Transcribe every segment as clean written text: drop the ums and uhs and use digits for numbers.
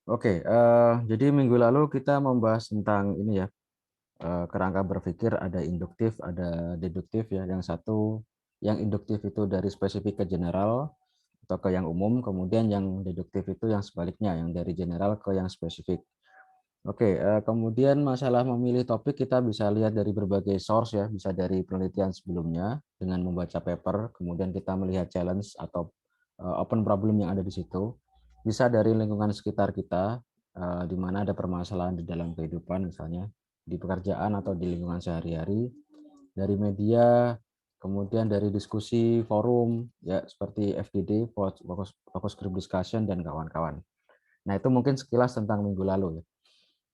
Oke, jadi minggu lalu kita membahas tentang ini ya, kerangka berpikir ada induktif, ada deduktif ya. Yang satu, yang induktif itu dari spesifik ke general atau ke yang umum, kemudian yang deduktif itu yang sebaliknya, yang dari general ke yang spesifik. Oke, kemudian masalah memilih topik kita bisa lihat dari berbagai source ya, bisa dari penelitian sebelumnya dengan membaca paper, kemudian kita melihat challenge atau open problem yang ada di situ. Bisa dari lingkungan sekitar kita, di mana ada permasalahan di dalam kehidupan misalnya, di pekerjaan atau di lingkungan sehari-hari, dari media, kemudian dari diskusi forum ya seperti FGD, focus group discussion dan kawan-kawan. Nah, itu mungkin sekilas tentang minggu lalu ya.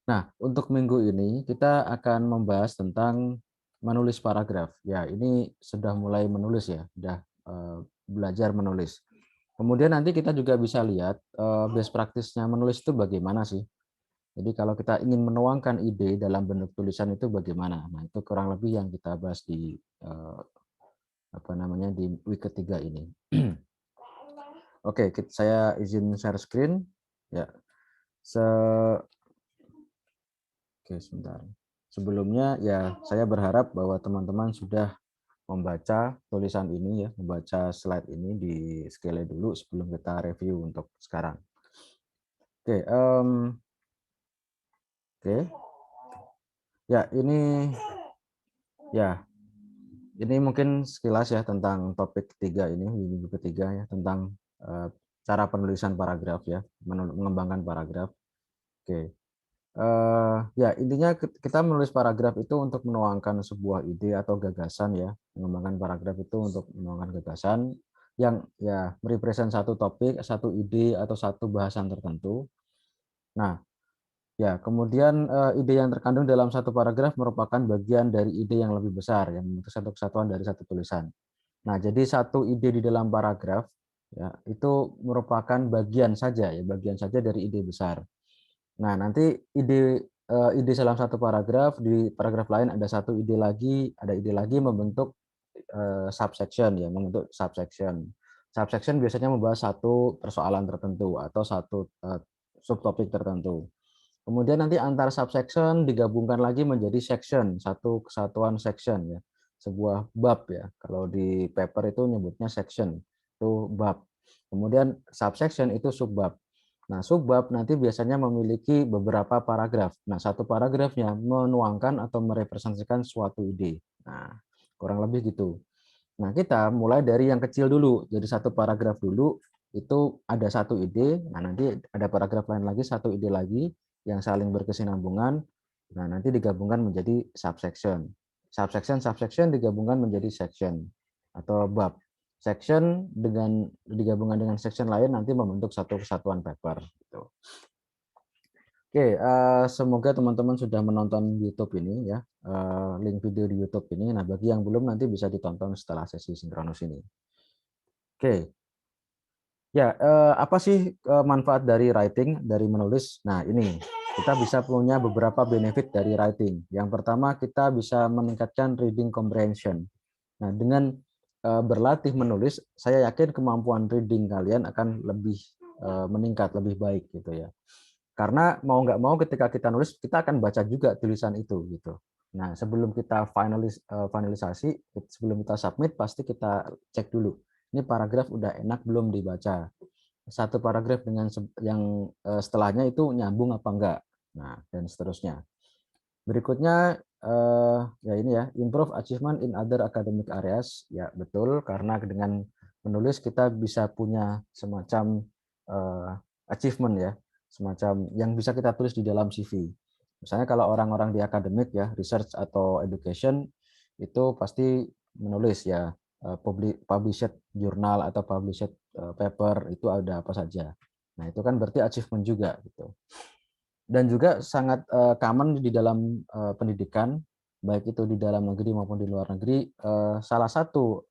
Nah, untuk minggu ini kita akan membahas tentang menulis paragraf. Ya, ini sudah mulai menulis ya, sudah belajar menulis. Kemudian nanti kita juga bisa lihat best practice-nya menulis itu bagaimana sih. Jadi kalau kita ingin menuangkan ide dalam bentuk tulisan itu bagaimana. Nah, itu kurang lebih yang kita bahas di apa namanya di week ketiga ini. Oke, saya izin share screen. Ya, se Oke, sebentar. Sebelumnya ya saya berharap bahwa teman-teman sudah membaca tulisan ini ya, membaca slide ini di scale dulu sebelum kita review untuk sekarang. Oke, oke. Ya, ya, ini mungkin sekilas ya tentang topik ketiga ini, di minggu ketiga ya, tentang cara penulisan paragraf ya, mengembangkan paragraf. Oke. Ya intinya kita menulis paragraf itu untuk menuangkan sebuah ide atau gagasan ya, mengembangkan paragraf itu untuk menuangkan gagasan yang ya merepresent satu topik, satu ide atau satu bahasan tertentu. Nah, ya kemudian, ide yang terkandung dalam satu paragraf merupakan bagian dari ide yang lebih besar yang membentuk satu kesatuan dari satu tulisan. Nah, jadi satu ide di dalam paragraf ya, itu merupakan bagian saja ya, bagian saja dari ide besar. Nah, nanti ide dalam satu paragraf, di paragraf lain ada ide lagi membentuk, subsection ya, membentuk subsection. Subsection biasanya membahas satu persoalan tertentu atau satu, subtopik tertentu. Kemudian nanti antar subsection digabungkan lagi menjadi section, satu kesatuan section ya, sebuah bab ya. Kalau di paper itu nyebutnya section, itu bab. Kemudian subsection itu subbab. Nah, subbab nanti biasanya memiliki beberapa paragraf. Nah, satu paragrafnya menuangkan atau merepresentasikan suatu ide. Nah, kurang lebih gitu. Nah, kita mulai dari yang kecil dulu. Jadi satu paragraf dulu itu ada satu ide, nah nanti ada paragraf lain lagi, satu ide lagi yang saling berkesinambungan. Nah, nanti digabungkan menjadi subsection. Subsection digabungkan menjadi section atau bab. Section digabungkan dengan section lain nanti membentuk satu kesatuan paper gitu. Oke, semoga teman-teman sudah menonton YouTube ini ya, link video di YouTube ini. Nah, bagi yang belum nanti bisa ditonton setelah sesi sinkronus ini. Oke, ya, apa sih, manfaat dari writing, dari menulis? Nah, ini kita bisa punya beberapa benefit dari writing. Yang pertama, kita bisa meningkatkan reading comprehension. Nah, dengan berlatih menulis, saya yakin kemampuan reading kalian akan lebih meningkat, lebih baik gitu ya. Karena mau nggak mau ketika kita nulis, kita akan baca juga tulisan itu gitu. Nah, sebelum kita finalisasi, sebelum kita submit, pasti kita cek dulu. Ini paragraf udah enak belum dibaca. Satu paragraf dengan yang setelahnya itu nyambung apa enggak. Nah, dan seterusnya. Berikutnya ya ini ya, improve achievement in other academic areas. Ya, betul karena dengan menulis kita bisa punya semacam achievement ya, semacam yang bisa kita tulis di dalam CV. Misalnya kalau orang-orang di akademik ya, research atau education itu pasti menulis ya, published jurnal atau published paper itu ada apa saja. Nah, itu kan berarti achievement juga gitu. Dan juga sangat common di dalam pendidikan, baik itu di dalam negeri maupun di luar negeri, salah satu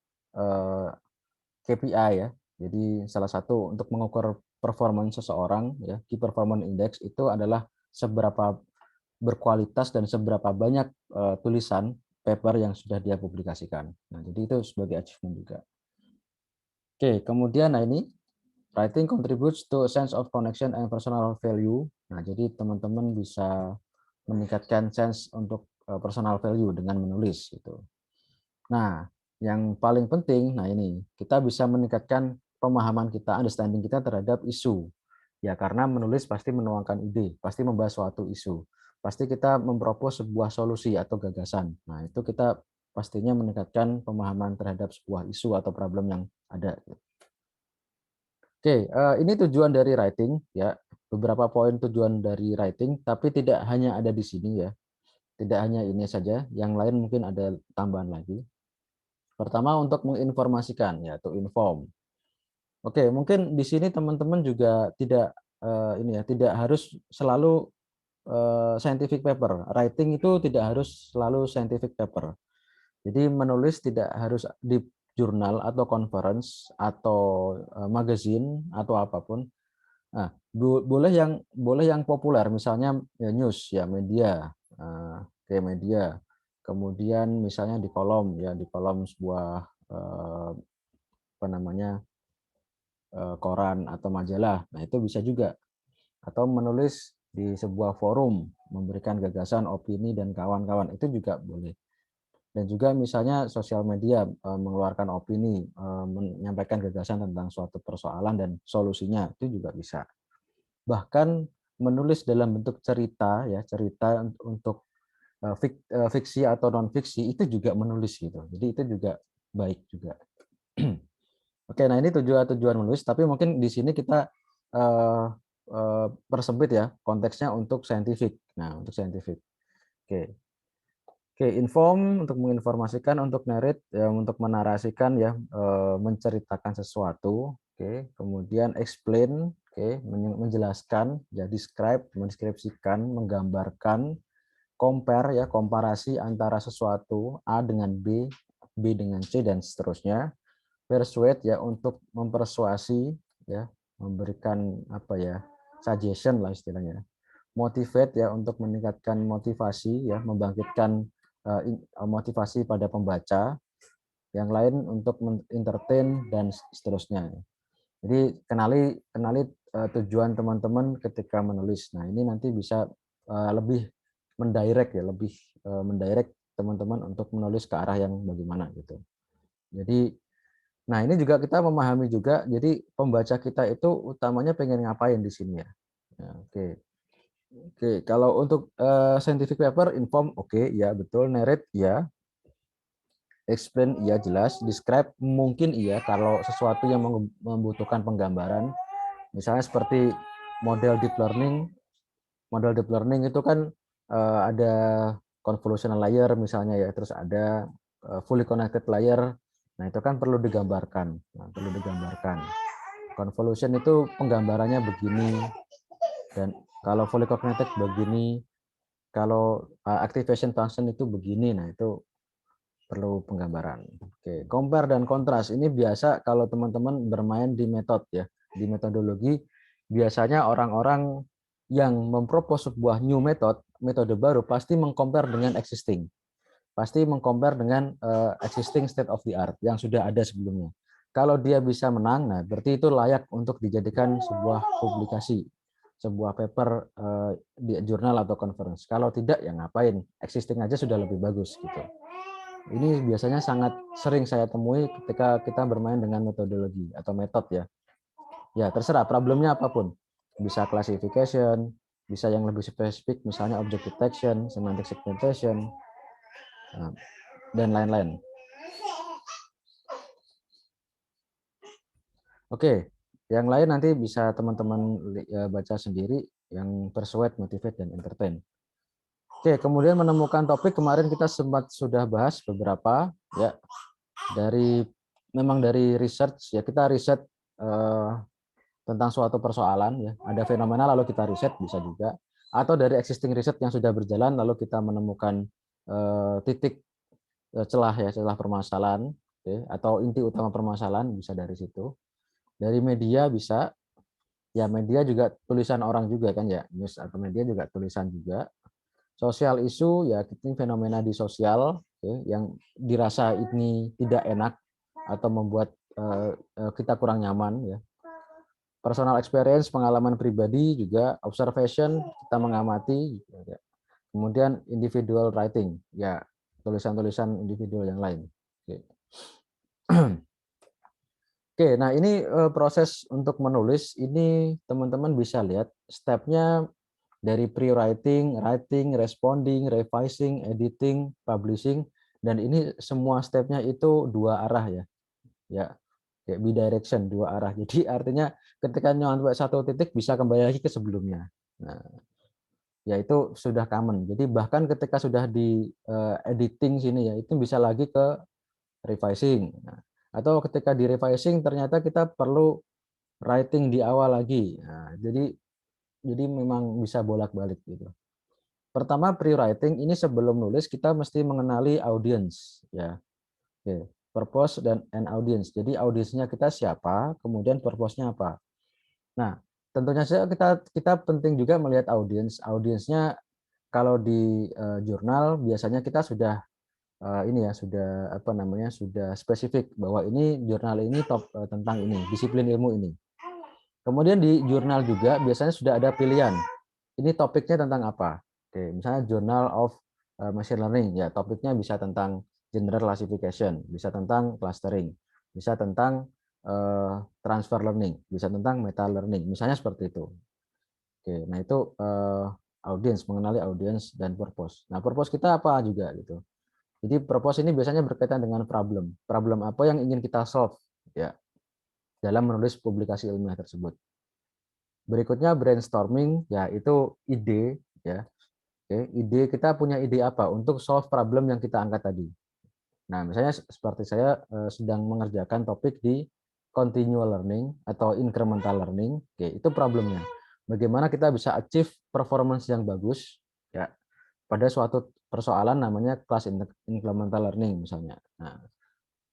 KPI ya. Jadi salah satu untuk mengukur performance seseorang ya, Key Performance Index itu adalah seberapa berkualitas dan seberapa banyak tulisan paper yang sudah dia publikasikan. Nah, jadi itu sebagai achievement juga. Oke, kemudian nah ini Writing contributes to a sense of connection and personal value. Nah, jadi teman-teman bisa meningkatkan sense untuk personal value dengan menulis gitu. Nah, yang paling penting, nah ini kita bisa meningkatkan pemahaman kita, understanding kita terhadap isu. Ya, karena menulis pasti menuangkan ide, pasti membahas suatu isu. Pasti kita mempropos sebuah solusi atau gagasan. Nah, itu kita pastinya meningkatkan pemahaman terhadap sebuah isu atau problem yang ada. Oke, ini tujuan dari writing ya. Beberapa poin tujuan dari writing, tapi tidak hanya ada di sini ya. Tidak hanya ini saja, yang lain mungkin ada tambahan lagi. Pertama untuk menginformasikan ya, to inform. Oke, mungkin di sini teman-teman juga tidak ini ya, tidak harus selalu scientific paper. Writing itu tidak harus selalu scientific paper. Jadi menulis tidak harus di jurnal atau conference atau magazine atau apapun. Nah, boleh yang populer, misalnya ya news ya media, kayak media. Kemudian misalnya di kolom ya, di kolom sebuah apa namanya koran atau majalah. Nah, itu bisa juga. Atau menulis di sebuah forum, memberikan gagasan, opini dan kawan-kawan, itu juga boleh. Dan juga misalnya sosial media mengeluarkan opini, menyampaikan gagasan tentang suatu persoalan dan solusinya, itu juga bisa. Bahkan menulis dalam bentuk cerita ya, cerita untuk fiksi atau non fiksi itu juga menulis gitu. Jadi itu juga baik juga. Oke, nah ini tujuan menulis, tapi mungkin di sini kita eh, persempit ya konteksnya untuk scientific. Nah, untuk scientific. Oke. Oke, inform untuk menginformasikan, untuk narrate ya untuk menarasikan ya, menceritakan sesuatu. Oke, kemudian explain, oke, menjelaskan, ya describe, mendeskripsikan, menggambarkan, compare ya, komparasi antara sesuatu A dengan B, B dengan C dan seterusnya. Persuade ya untuk mempersuasi ya, memberikan apa ya, suggestion lah istilahnya. Motivate ya untuk meningkatkan motivasi ya, membangkitkan motivasi pada pembaca. Yang lain untuk entertain dan seterusnya. Jadi kenali kenali tujuan teman-teman ketika menulis. Nah, ini nanti bisa lebih mendirect ya, lebih mendirect teman-teman untuk menulis ke arah yang bagaimana gitu. Jadi, nah ini juga kita memahami juga, jadi pembaca kita itu utamanya pengen ngapain di sini ya. Ya, oke. Oke, kalau untuk scientific paper, inform, oke, ya betul, narrate, ya, explain, iya jelas, describe, mungkin iya kalau sesuatu yang membutuhkan penggambaran, misalnya seperti model deep learning. Model deep learning itu kan ada convolutional layer misalnya ya, terus ada fully connected layer. Nah, itu kan perlu digambarkan. Nah, perlu digambarkan. Convolution itu penggambarannya begini, dan kalau fully connected begini, kalau activation function itu begini. Nah, itu perlu penggambaran. Oke, compare dan kontras ini biasa kalau teman-teman bermain di metode ya, di metodologi biasanya orang-orang yang mempropos sebuah new metode baru pasti mengcompare dengan existing. Pasti mengcompare dengan existing state of the art yang sudah ada sebelumnya. Kalau dia bisa menang, nah berarti itu layak untuk dijadikan sebuah publikasi, sebuah paper di jurnal atau conference. Kalau tidak, ya ngapain? Existing aja sudah lebih bagus gitu. Ini biasanya sangat sering saya temui ketika kita bermain dengan metodologi atau metode ya. Ya, terserah problemnya apapun. Bisa classification, bisa yang lebih spesifik misalnya object detection, semantic segmentation, dan lain-lain. Oke, yang lain nanti bisa teman-teman baca sendiri, yang persuade, motivate, dan entertain. Oke, kemudian menemukan topik, kemarin kita sempat sudah bahas beberapa ya, dari memang dari research ya, kita riset tentang suatu persoalan ya, ada fenomena lalu kita riset, bisa juga, atau dari existing riset yang sudah berjalan lalu kita menemukan titik celah ya, celah permasalahan, oke, atau inti utama permasalahan, bisa dari situ. Dari media bisa, ya media juga tulisan orang juga kan ya, news atau media juga tulisan juga. Sosial isu ya, ini fenomena di sosial yang dirasa ini tidak enak atau membuat kita kurang nyaman ya. Personal experience, pengalaman pribadi juga, observation, kita mengamati, kemudian individual writing, ya tulisan-tulisan individual yang lain. Oke. Oke, nah ini proses untuk menulis ini teman-teman bisa lihat stepnya dari pre-writing, writing, responding, revising, editing, publishing, dan ini semua stepnya itu dua arah ya, ya kayak bidirection dua arah. Jadi artinya ketika nyampe satu titik bisa kembali lagi ke sebelumnya. Nah, ya itu sudah common. Jadi bahkan ketika sudah di editing sini ya itu bisa lagi ke revising. Nah, atau ketika di revising ternyata kita perlu writing di awal lagi. Nah, jadi memang bisa bolak-balik gitu. Pertama pre-writing ini sebelum nulis kita mesti mengenali audience ya. Oke, purpose dan audience. Jadi audiensnya kita siapa, kemudian purpose-nya apa. Nah, tentunya saja kita penting juga melihat audience. Audiensnya kalau di jurnal biasanya kita sudah ini ya sudah apa namanya sudah spesifik bahwa ini jurnal ini top tentang ini, disiplin ilmu ini. Kemudian di jurnal juga biasanya sudah ada pilihan. Ini topiknya tentang apa? Oke, misalnya Journal of Machine Learning, ya topiknya bisa tentang general classification, bisa tentang clustering, bisa tentang transfer learning, bisa tentang meta learning, misalnya seperti itu. Oke, nah itu audience, mengenali audience dan purpose. Nah, purpose kita apa juga gitu. Jadi purpose ini biasanya berkaitan dengan problem. Problem apa yang ingin kita solve ya dalam menulis publikasi ilmiah tersebut. Berikutnya brainstorming, ya itu ide ya. Oke, ide kita punya ide apa untuk solve problem yang kita angkat tadi. Nah, misalnya seperti saya sedang mengerjakan topik di continual learning atau incremental learning. Oke, itu problemnya. Bagaimana kita bisa achieve performance yang bagus ya pada suatu persoalan namanya class incremental learning misalnya. Nah,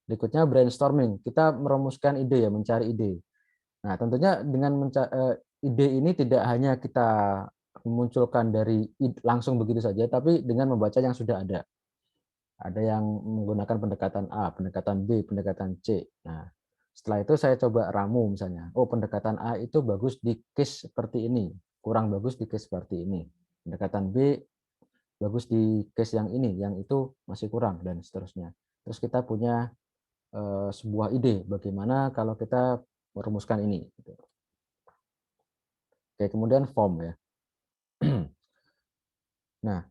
berikutnya brainstorming. Kita merumuskan ide ya, mencari ide. Nah, tentunya dengan ide ini tidak hanya kita memunculkan dari langsung begitu saja, tapi dengan membaca yang sudah ada. Ada yang menggunakan pendekatan A, pendekatan B, pendekatan C. Nah, setelah itu saya coba ramu misalnya. Oh, pendekatan A itu bagus di case seperti ini, kurang bagus di case seperti ini. Pendekatan B bagus di case yang ini, yang itu masih kurang dan seterusnya. Terus kita punya sebuah ide bagaimana kalau kita merumuskan ini. Oke, kemudian form ya. Nah,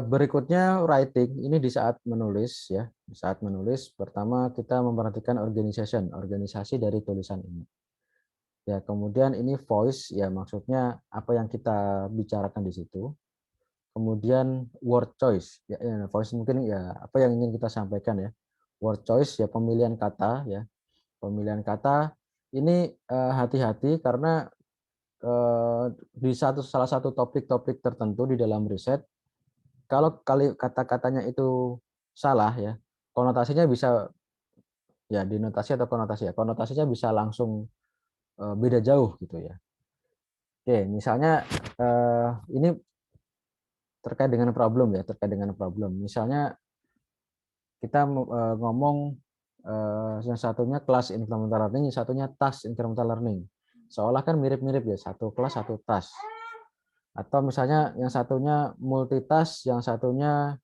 berikutnya writing ini di saat menulis ya. Di saat menulis pertama kita memperhatikan organization, organisasi dari tulisan ini. Ya, kemudian ini voice ya maksudnya apa yang kita bicarakan di situ. Kemudian word choice ya, voice mungkin ya apa yang ingin kita sampaikan ya. Word choice ya pemilihan kata ya. Pemilihan kata ini hati-hati karena di salah satu topik-topik tertentu di dalam riset kalau kata-katanya itu salah ya, konotasinya bisa ya denotasi atau konotasi ya, konotasinya bisa langsung beda jauh gitu ya. Oke, misalnya ini terkait dengan problem ya, terkait dengan problem. Misalnya kita ngomong yang satunya kelas incremental learning, yang satunya task incremental learning. Seolah kan mirip-mirip ya, satu kelas satu task. Atau misalnya yang satunya multitask, yang satunya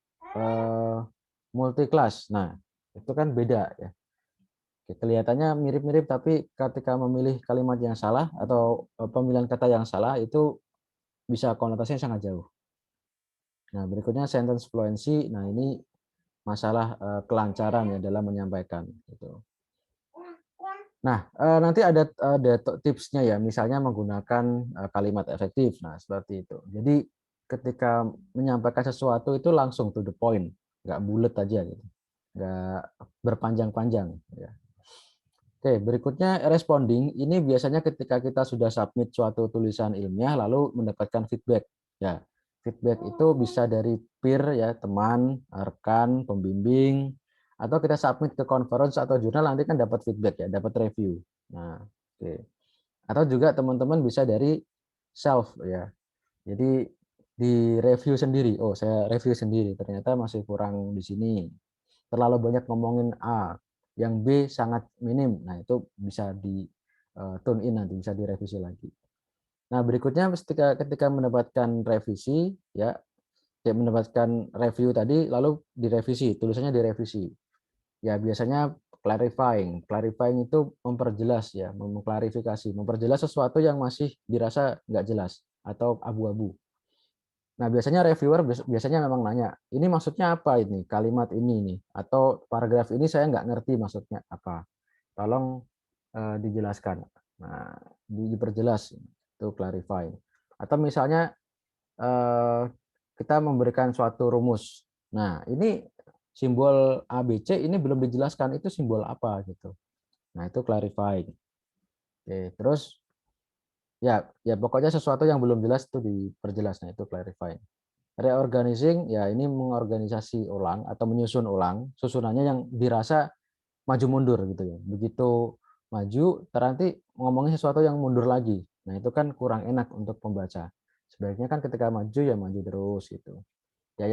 multi kelas. Nah, itu kan beda ya. Kelihatannya mirip-mirip tapi ketika memilih kalimat yang salah atau pemilihan kata yang salah itu bisa konotasinya sangat jauh. Nah, berikutnya sentence fluency. Nah, ini masalah kelancaran ya dalam menyampaikan gitu. Nah, nanti ada tipsnya ya, misalnya menggunakan kalimat efektif. Nah, seperti itu. Jadi ketika menyampaikan sesuatu itu langsung to the point, nggak bulat aja gitu, nggak berpanjang-panjang. Ya. Oke, berikutnya responding. Ini biasanya ketika kita sudah submit suatu tulisan ilmiah lalu mendapatkan feedback. Ya, feedback itu bisa dari peer ya, teman, rekan, pembimbing, atau kita submit ke conference atau jurnal nanti kan dapat feedback ya, dapat review. Nah, oke. Atau juga teman-teman bisa dari self ya. Jadi di review sendiri. Oh, saya review sendiri. Ternyata masih kurang di sini. Terlalu banyak ngomongin A, yang B sangat minim. Nah, itu bisa tune in nanti, bisa direvisi lagi. Nah, berikutnya ketika mendapatkan revisi, ya, kayak mendapatkan review tadi, lalu direvisi, tulisannya direvisi. Ya, biasanya clarifying. Clarifying itu memperjelas ya, mengklarifikasi, memperjelas sesuatu yang masih dirasa nggak jelas atau abu-abu. Nah, biasanya reviewer biasanya memang nanya, ini maksudnya apa ini, kalimat ini nih, atau paragraf ini saya nggak ngerti maksudnya apa. Tolong dijelaskan. Nah, diperjelas, itu clarifying. Atau misalnya kita memberikan suatu rumus. Nah, ini simbol ABC ini belum dijelaskan, itu simbol apa gitu. Nah, itu clarifying. Oke, terus ya pokoknya sesuatu yang belum jelas itu diperjelas. Nah, itu clarifying. Reorganizing ya ini mengorganisasi ulang atau menyusun ulang susunannya yang dirasa maju mundur gitu ya. Begitu maju nanti ngomongin sesuatu yang mundur lagi. Nah, itu kan kurang enak untuk pembaca. Sebaiknya kan ketika maju ya maju terus gitu. Ya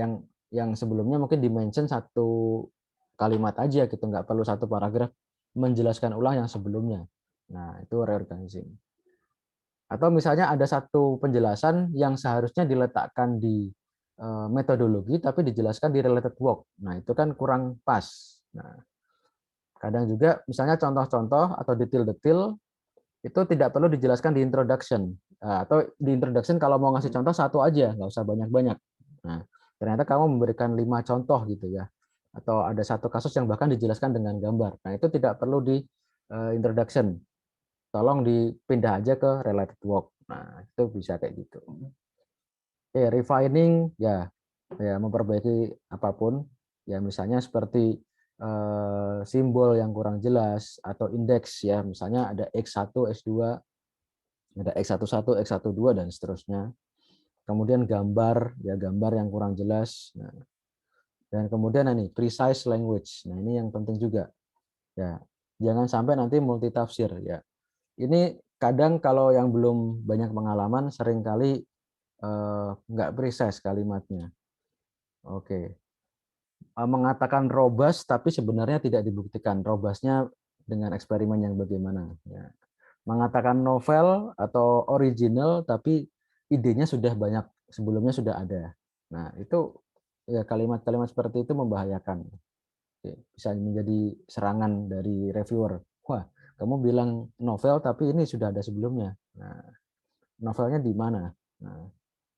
yang sebelumnya mungkin dimention satu kalimat aja gitu, nggak perlu satu paragraf menjelaskan ulang yang sebelumnya. Nah, itu reorganizing. Atau misalnya ada satu penjelasan yang seharusnya diletakkan di metodologi tapi dijelaskan di related work. Nah, itu kan kurang pas. Nah, kadang juga misalnya contoh-contoh atau detail-detail itu tidak perlu dijelaskan di introduction. Atau di introduction kalau mau ngasih contoh satu aja, nggak usah banyak-banyak. Nah, ternyata kamu memberikan 5 contoh gitu ya. Atau ada satu kasus yang bahkan dijelaskan dengan gambar. Nah, itu tidak perlu di introduction. Tolong dipindah aja ke related work. Nah, itu bisa kayak gitu. Refining ya memperbaiki apapun. Ya misalnya seperti simbol yang kurang jelas atau indeks ya, misalnya ada X1, X2, ada X11, X12 dan seterusnya. Kemudian gambar ya, gambar yang kurang jelas. Nah, dan kemudian ini precise language. Nah, ini yang penting juga. Ya, jangan sampai nanti multitafsir ya. Ini kadang kalau yang belum banyak pengalaman seringkali nggak precise kalimatnya. Oke. Mengatakan robust tapi sebenarnya tidak dibuktikan robustnya dengan eksperimen yang bagaimana. Ya. Mengatakan novel atau original tapi idenya sudah banyak sebelumnya sudah ada. Nah, itu ya kalimat-kalimat seperti itu membahayakan. Bisa menjadi serangan dari reviewer. Wah, kamu bilang novel tapi ini sudah ada sebelumnya. Nah, novelnya di mana? Nah,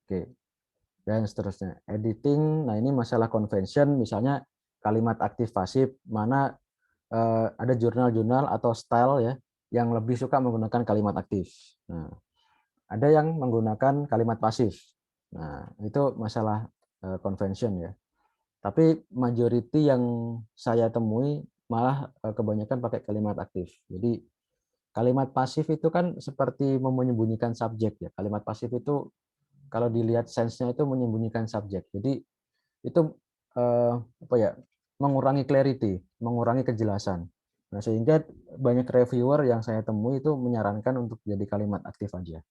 oke. Dan seterusnya. Editing, nah ini masalah convention, misalnya kalimat aktif pasif, mana ada jurnal-jurnal atau style ya yang lebih suka menggunakan kalimat aktif. Nah, ada yang menggunakan kalimat pasif. Nah, itu masalah convention ya. Tapi majority yang saya temui malah kebanyakan pakai kalimat aktif. Jadi kalimat pasif itu kan seperti menyembunyikan subjek ya. Kalimat pasif itu kalau dilihat sense-nya itu menyembunyikan subjek. Jadi itu apa ya? Mengurangi clarity, mengurangi kejelasan. Nah, sehingga banyak reviewer yang saya temui itu menyarankan untuk jadi kalimat aktif aja.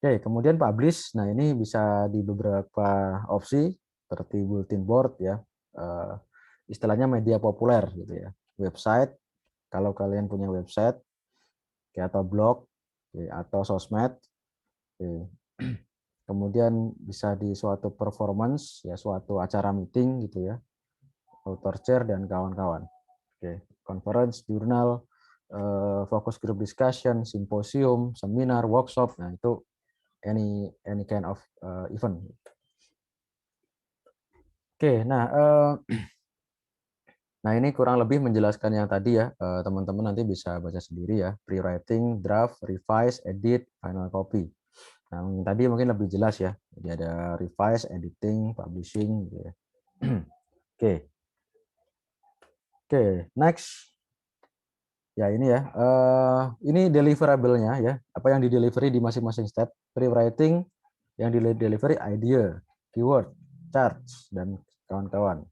Oke, kemudian publish. Nah, ini bisa di beberapa opsi seperti bulletin board ya. Eh, Istilahnya media populer gitu ya. Website, kalau kalian punya website atau blog atau sosmed. Kemudian bisa di suatu performance ya, suatu acara meeting gitu ya. Author chair dan kawan-kawan. Oke, conference, jurnal, focus group discussion, simposium, seminar, workshop. Nah, itu any kind of event. Oke, nah ini kurang lebih menjelaskan yang tadi ya. Teman-teman nanti bisa baca sendiri ya. Pre-writing, draft, revise, edit, final copy. Nah, yang tadi mungkin lebih jelas ya. Jadi ada revise, editing, publishing gitu ya. Oke. Oke, next. Ya ini ya. Ini deliverable-nya ya. Apa yang di-delivery di masing-masing step. Pre-writing yang di-delivery idea, keyword, charts dan kawan-kawan.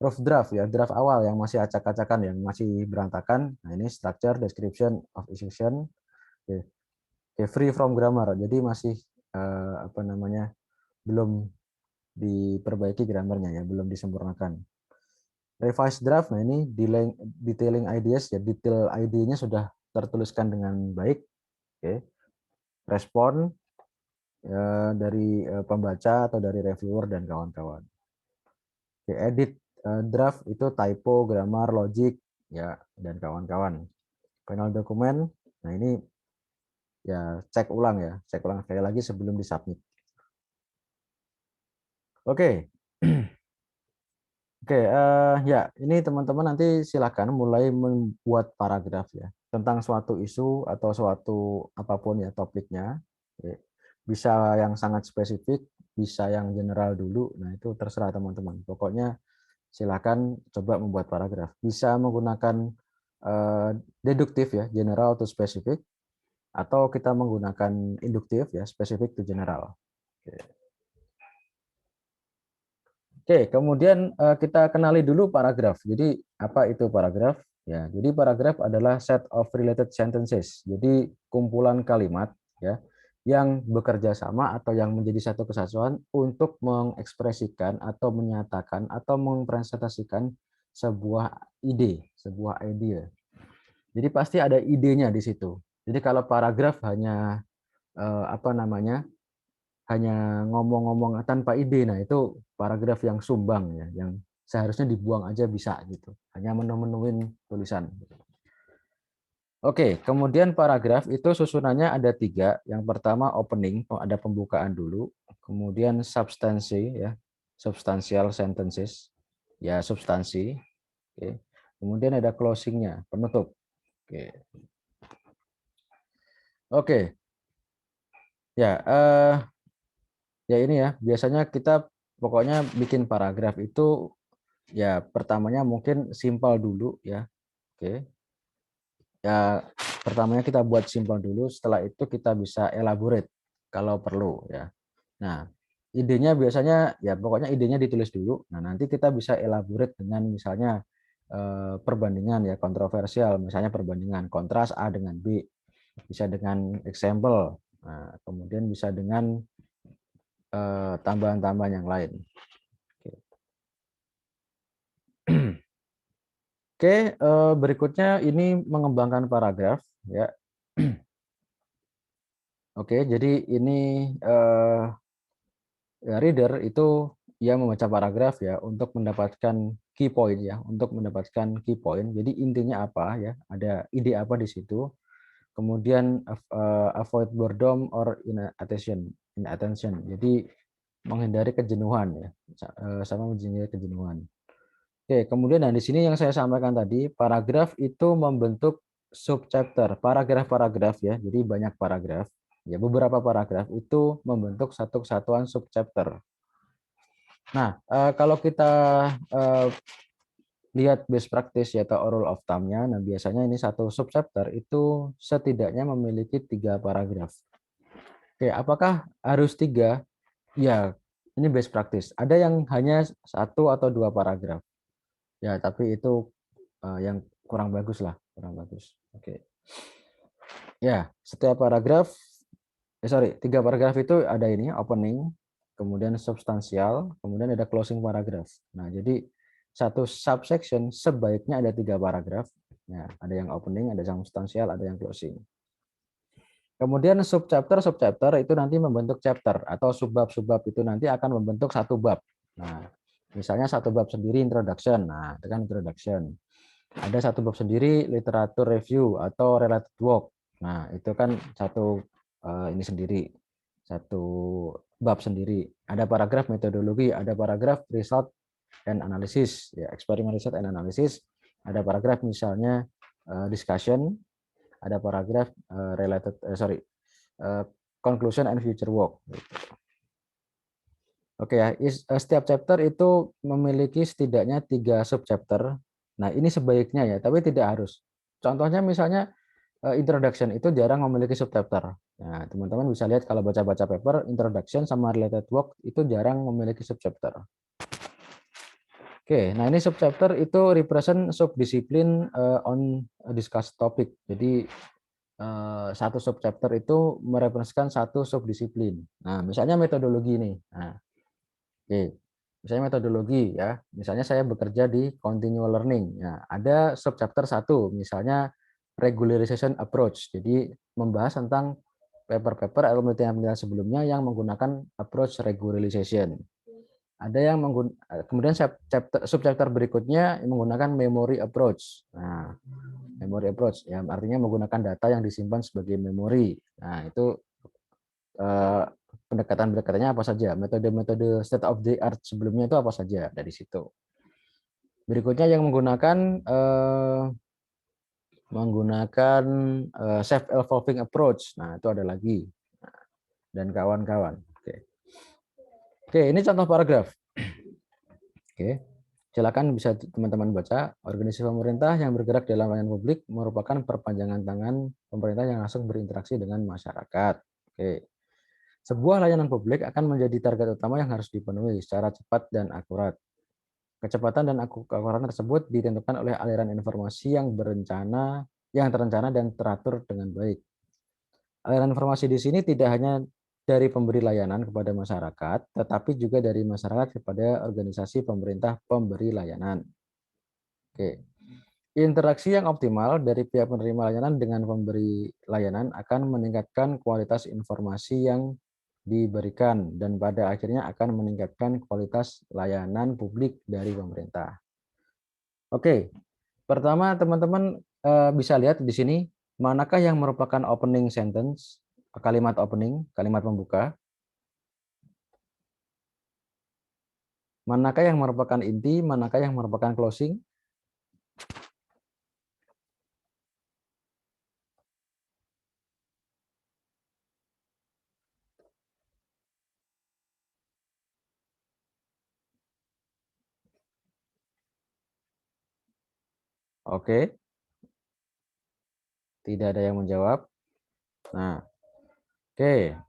Rough draft ya, draft awal yang masih acak-acakan, yang masih berantakan. Nah, ini structure, description of decision. Oke. Oke, free from grammar. Jadi masih apa namanya? Belum diperbaiki grammarnya ya, belum disempurnakan. Revise draft, nah ini detailing ideas ya, detail ide-nya sudah tertuliskan dengan baik, oke. Respon dari pembaca atau dari reviewer dan kawan-kawan. Oke, edit draft itu typo, grammar, logic, ya, dan kawan-kawan. Final dokumen, nah ini ya cek ulang sekali lagi sebelum disubmit. Oke. Oke, ya ini teman-teman nanti silakan mulai membuat paragraf ya tentang suatu isu atau suatu apapun ya topiknya. Oke. Bisa yang sangat spesifik, bisa yang general dulu. Nah itu terserah teman-teman. Pokoknya silakan coba membuat paragraf. Bisa menggunakan deduktif ya, general atau spesifik, atau kita menggunakan induktif ya, spesifik to general. Oke. Oke, kemudian kita kenali dulu paragraf. Jadi apa itu paragraf? Ya, jadi paragraf adalah set of related sentences. Jadi kumpulan kalimat ya yang bekerja sama atau yang menjadi satu kesatuan untuk mengekspresikan atau menyatakan atau mempresentasikan sebuah ide, sebuah ide. Jadi pasti ada idenya di situ. Jadi kalau paragraf hanya apa namanya? Hanya ngomong-ngomong tanpa ide, nah itu paragraf yang sumbang ya, yang seharusnya dibuang aja bisa gitu, hanya menu-menuin tulisan. Oke, kemudian paragraf itu susunannya ada 3. Yang pertama opening, ada pembukaan dulu, kemudian substansi ya, substantial sentences, ya substansi. Oke. Kemudian ada closingnya, penutup. Oke. Oke. Ya, ya ini ya, biasanya kita pokoknya bikin paragraf itu ya pertamanya mungkin simpel dulu ya. Oke. Ya pertamanya kita buat simpel dulu, setelah itu kita bisa elaborate kalau perlu ya. Nah, idenya biasanya ya pokoknya idenya ditulis dulu. Nah, nanti kita bisa elaborate dengan misalnya perbandingan ya kontroversial, misalnya perbandingan kontras A dengan B, bisa dengan example. Nah, kemudian bisa dengan tambahan-tambahan yang lain. Oke. Oke, berikutnya ini mengembangkan paragraf ya. Oke, jadi ini ya, reader itu ia membaca paragraf ya untuk mendapatkan key point ya, untuk mendapatkan key point. Jadi intinya apa ya? Ada ide apa di situ. Kemudian avoid boredom or inattention. Jadi menghindari kejenuhan ya, sama menghindari kejenuhan. Oke, kemudian nah di sini yang saya sampaikan tadi, paragraf itu membentuk subchapter, paragraf-paragraf ya. Jadi banyak paragraf. Ya, beberapa paragraf itu membentuk satu kesatuan subchapter. Nah, kalau kita lihat best practice ya, atau rule of thumb-nya, nah biasanya ini satu subchapter itu setidaknya memiliki 3 paragraf. Oke, apakah harus 3? Ya, ini best practice. Ada yang hanya 1 atau 2 paragraf. Ya, tapi itu yang kurang bagus lah, kurang bagus. Oke. Ya, setiap paragraf, sorry, 3 paragraf itu ada ini opening, kemudian substansial, kemudian ada closing paragraf. Nah, jadi satu subsection sebaiknya ada 3 paragraf. Ya, ada yang opening, ada yang substansial, ada yang closing. Kemudian subchapter itu nanti membentuk chapter atau subbab itu nanti akan membentuk satu bab. Nah, misalnya satu bab sendiri introduction. Nah, itu kan introduction. Ada satu bab sendiri literatur review atau related work. Nah, itu kan satu ini sendiri, satu bab sendiri. Ada paragraf metodologi, ada paragraf result and analysis, ya eksperimen riset and analysis. Ada paragraf misalnya discussion, ada paragraf conclusion and future work. Oke ya, setiap chapter itu memiliki setidaknya 3 subchapter. Nah, ini sebaiknya ya, tapi tidak harus. Contohnya misalnya introduction itu jarang memiliki subchapter. Nah, teman-teman bisa lihat kalau baca-baca paper, introduction sama related work itu jarang memiliki subchapter. Oke, nah ini subchapter itu represent subdisiplin on discussed topic. Jadi satu subchapter itu merepresentasikan satu subdisiplin. Nah, misalnya metodologi nih. Nah, oke. Misalnya metodologi ya. Misalnya saya bekerja di continual learning. Nah, ada subchapter 1, misalnya regularization approach. Jadi membahas tentang paper-paper atau penelitian-penelitian sebelumnya yang menggunakan approach regularization. Ada yang kemudian subchapter berikutnya menggunakan memory approach. Nah, memory approach ya artinya menggunakan data yang disimpan sebagai memori. Nah, itu pendekatan-pendekatannya apa saja? Metode-metode state of the art sebelumnya itu apa saja dari situ. Berikutnya yang menggunakan self evolving approach. Nah, itu ada lagi. Dan kawan-kawan. Oke, ini contoh paragraf. Oke. Silakan bisa teman-teman baca. Organisasi pemerintah yang bergerak dalam layanan publik merupakan perpanjangan tangan pemerintah yang langsung berinteraksi dengan masyarakat. Oke. Sebuah layanan publik akan menjadi target utama yang harus dipenuhi secara cepat dan akurat. Kecepatan dan akuratan tersebut ditentukan oleh aliran informasi yang terencana dan teratur dengan baik. Aliran informasi di sini tidak hanya dari pemberi layanan kepada masyarakat, tetapi juga dari masyarakat kepada organisasi pemerintah pemberi layanan. Oke. Interaksi yang optimal dari pihak penerima layanan dengan pemberi layanan akan meningkatkan kualitas informasi yang diberikan dan pada akhirnya akan meningkatkan kualitas layanan publik dari pemerintah. Oke. Pertama, teman-teman bisa lihat di sini manakah yang merupakan opening sentence, kalimat opening, kalimat pembuka. Manakah yang merupakan inti, manakah yang merupakan closing? Oke. Tidak ada yang menjawab. Nah, oke.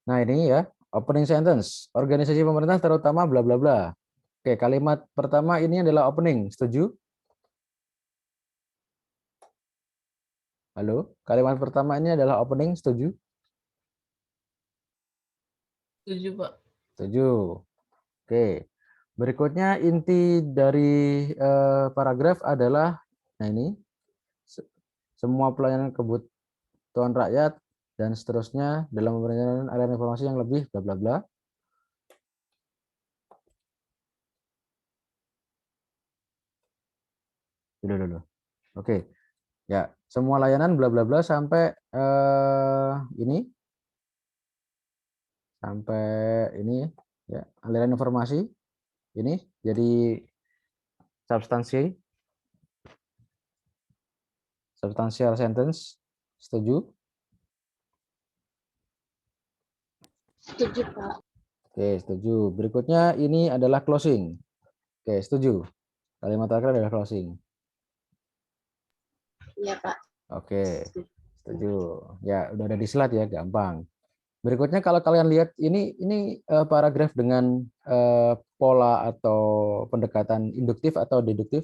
Nah, ini ya, opening sentence. Organisasi pemerintah terutama bla bla bla. Oke, kalimat pertama ini adalah opening. Setuju? Halo? Kalimat pertama ini adalah opening. Setuju? Setuju, Pak. Setuju. Oke. Berikutnya inti dari paragraf adalah, nah ini, semua pelayanan kebutuhan rakyat dan seterusnya dalam memberikan aliran informasi yang lebih bla bla bla. Dulu. Oke. Ya, semua layanan bla bla bla sampai ini ya, aliran informasi ini jadi substansial sentence. Setuju? Setuju, Pak. Oke, setuju. Berikutnya ini adalah closing. Oke, setuju. Kalimat terakhir adalah closing. Iya, Pak. Oke, setuju. Ya, udah ada di slide ya, gampang. Berikutnya kalau kalian lihat ini paragraf dengan pola atau pendekatan induktif atau deduktif.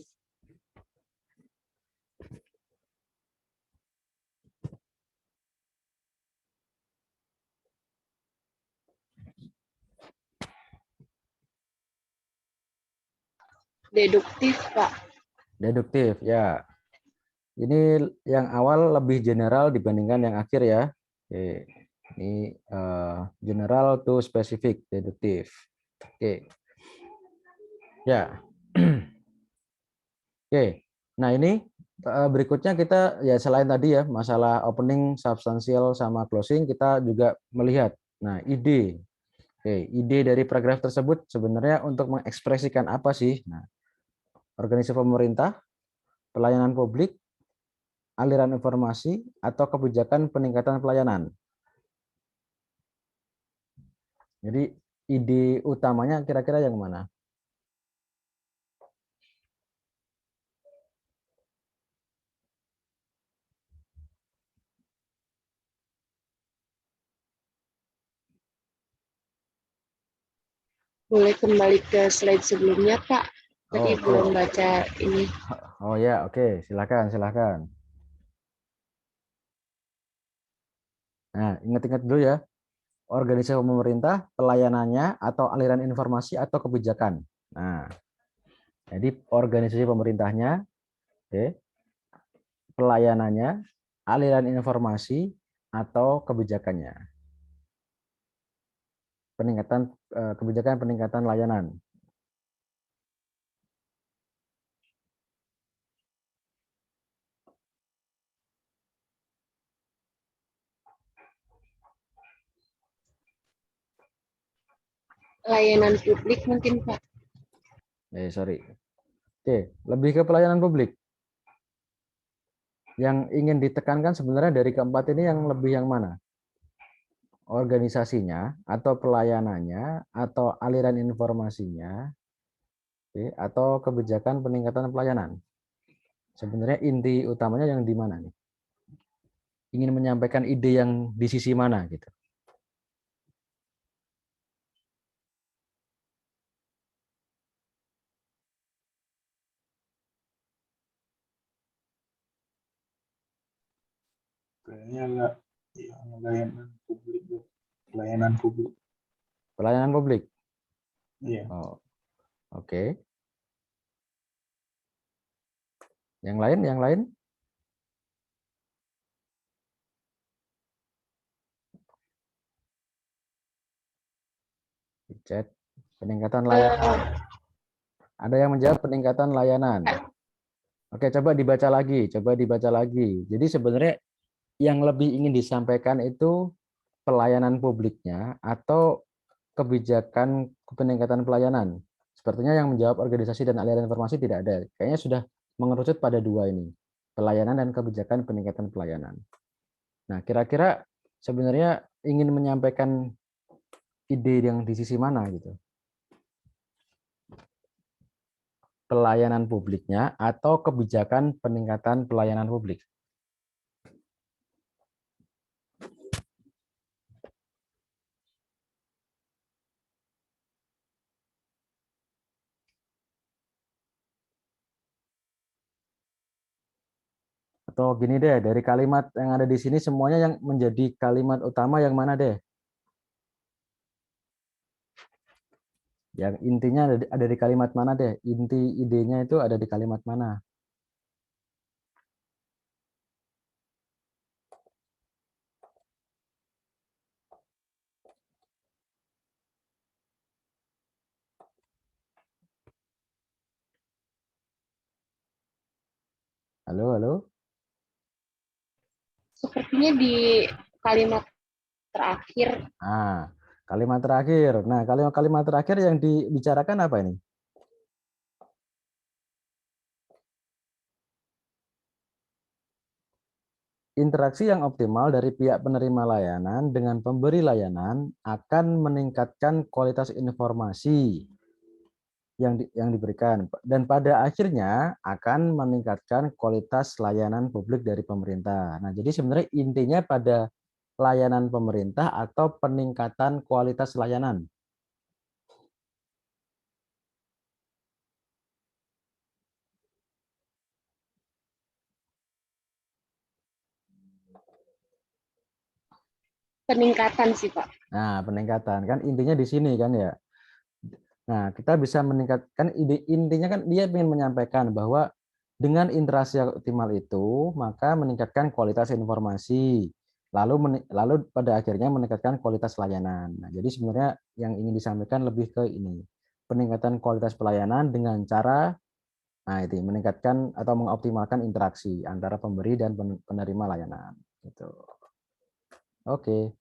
Deduktif, Pak. Deduktif, ya. Ini yang awal lebih general dibandingkan yang akhir ya. Oke. Ini general to specific, deduktif. Oke. Ya. Oke. Nah, ini berikutnya kita ya selain tadi ya masalah opening, substansial sama closing kita juga melihat. Nah, ide. Oke, ide dari paragraf tersebut sebenarnya untuk mengekspresikan apa sih? Nah, organisasi pemerintah, pelayanan publik, aliran informasi, atau kebijakan peningkatan pelayanan. Jadi ide utamanya kira-kira yang mana? Boleh kembali ke slide sebelumnya, Pak. Tadi Oke. belum baca ini. Oh ya, oke. Silakan. Nah, ingat-ingat dulu ya. Organisasi pemerintah, pelayanannya, atau aliran informasi, atau kebijakan. Nah, jadi organisasi pemerintahnya, oke. pelayanannya, aliran informasi, atau kebijakannya. Kebijakan peningkatan layanan. Layanan publik mungkin, Pak. Sorry. Oke, lebih ke pelayanan publik. Yang ingin ditekankan sebenarnya dari keempat ini yang lebih yang mana? Organisasinya, atau pelayanannya, atau aliran informasinya, oke, atau kebijakan peningkatan pelayanan. Sebenarnya inti utamanya yang di mana nih? Ingin menyampaikan ide yang di sisi mana gitu? Kayaknya enggak yang layanan publik. Pelayanan publik. Pelayanan publik. Iya. Oh, oke. Yang lain, yang lain? Chat. Peningkatan layanan. Ada yang menjawab peningkatan layanan. Oke, coba dibaca lagi. Coba dibaca lagi. Jadi sebenarnya yang lebih ingin disampaikan itu pelayanan publiknya atau kebijakan peningkatan pelayanan. Sepertinya yang menjawab organisasi dan aliran informasi tidak ada. Kayaknya sudah mengerucut pada dua ini. Pelayanan dan kebijakan peningkatan pelayanan. Nah, kira-kira sebenarnya ingin menyampaikan ide yang di sisi mana gitu? Pelayanan publiknya atau kebijakan peningkatan pelayanan publik? Atau gini deh, dari kalimat yang ada di sini semuanya yang menjadi kalimat utama yang mana deh? Yang intinya ada di kalimat mana deh? Inti idenya itu ada di kalimat mana? Halo, halo? Sepertinya di kalimat terakhir. Ah, kalimat terakhir. Nah, kalimat terakhir yang dibicarakan apa ini? Interaksi yang optimal dari pihak penerima layanan dengan pemberi layanan akan meningkatkan kualitas informasi yang diberikan dan pada akhirnya akan meningkatkan kualitas layanan publik dari pemerintah. Nah, jadi sebenarnya intinya pada layanan pemerintah atau peningkatan kualitas layanan. Peningkatan sih, Pak. Nah, peningkatan kan intinya di sini kan ya. Nah, kita bisa meningkatkan intinya kan dia ingin menyampaikan bahwa dengan interaksi yang optimal itu maka meningkatkan kualitas informasi. Lalu pada akhirnya meningkatkan kualitas layanan. Nah, jadi sebenarnya yang ingin disampaikan lebih ke ini. Peningkatan kualitas pelayanan dengan cara itu meningkatkan atau mengoptimalkan interaksi antara pemberi dan penerima layanan gitu. Oke.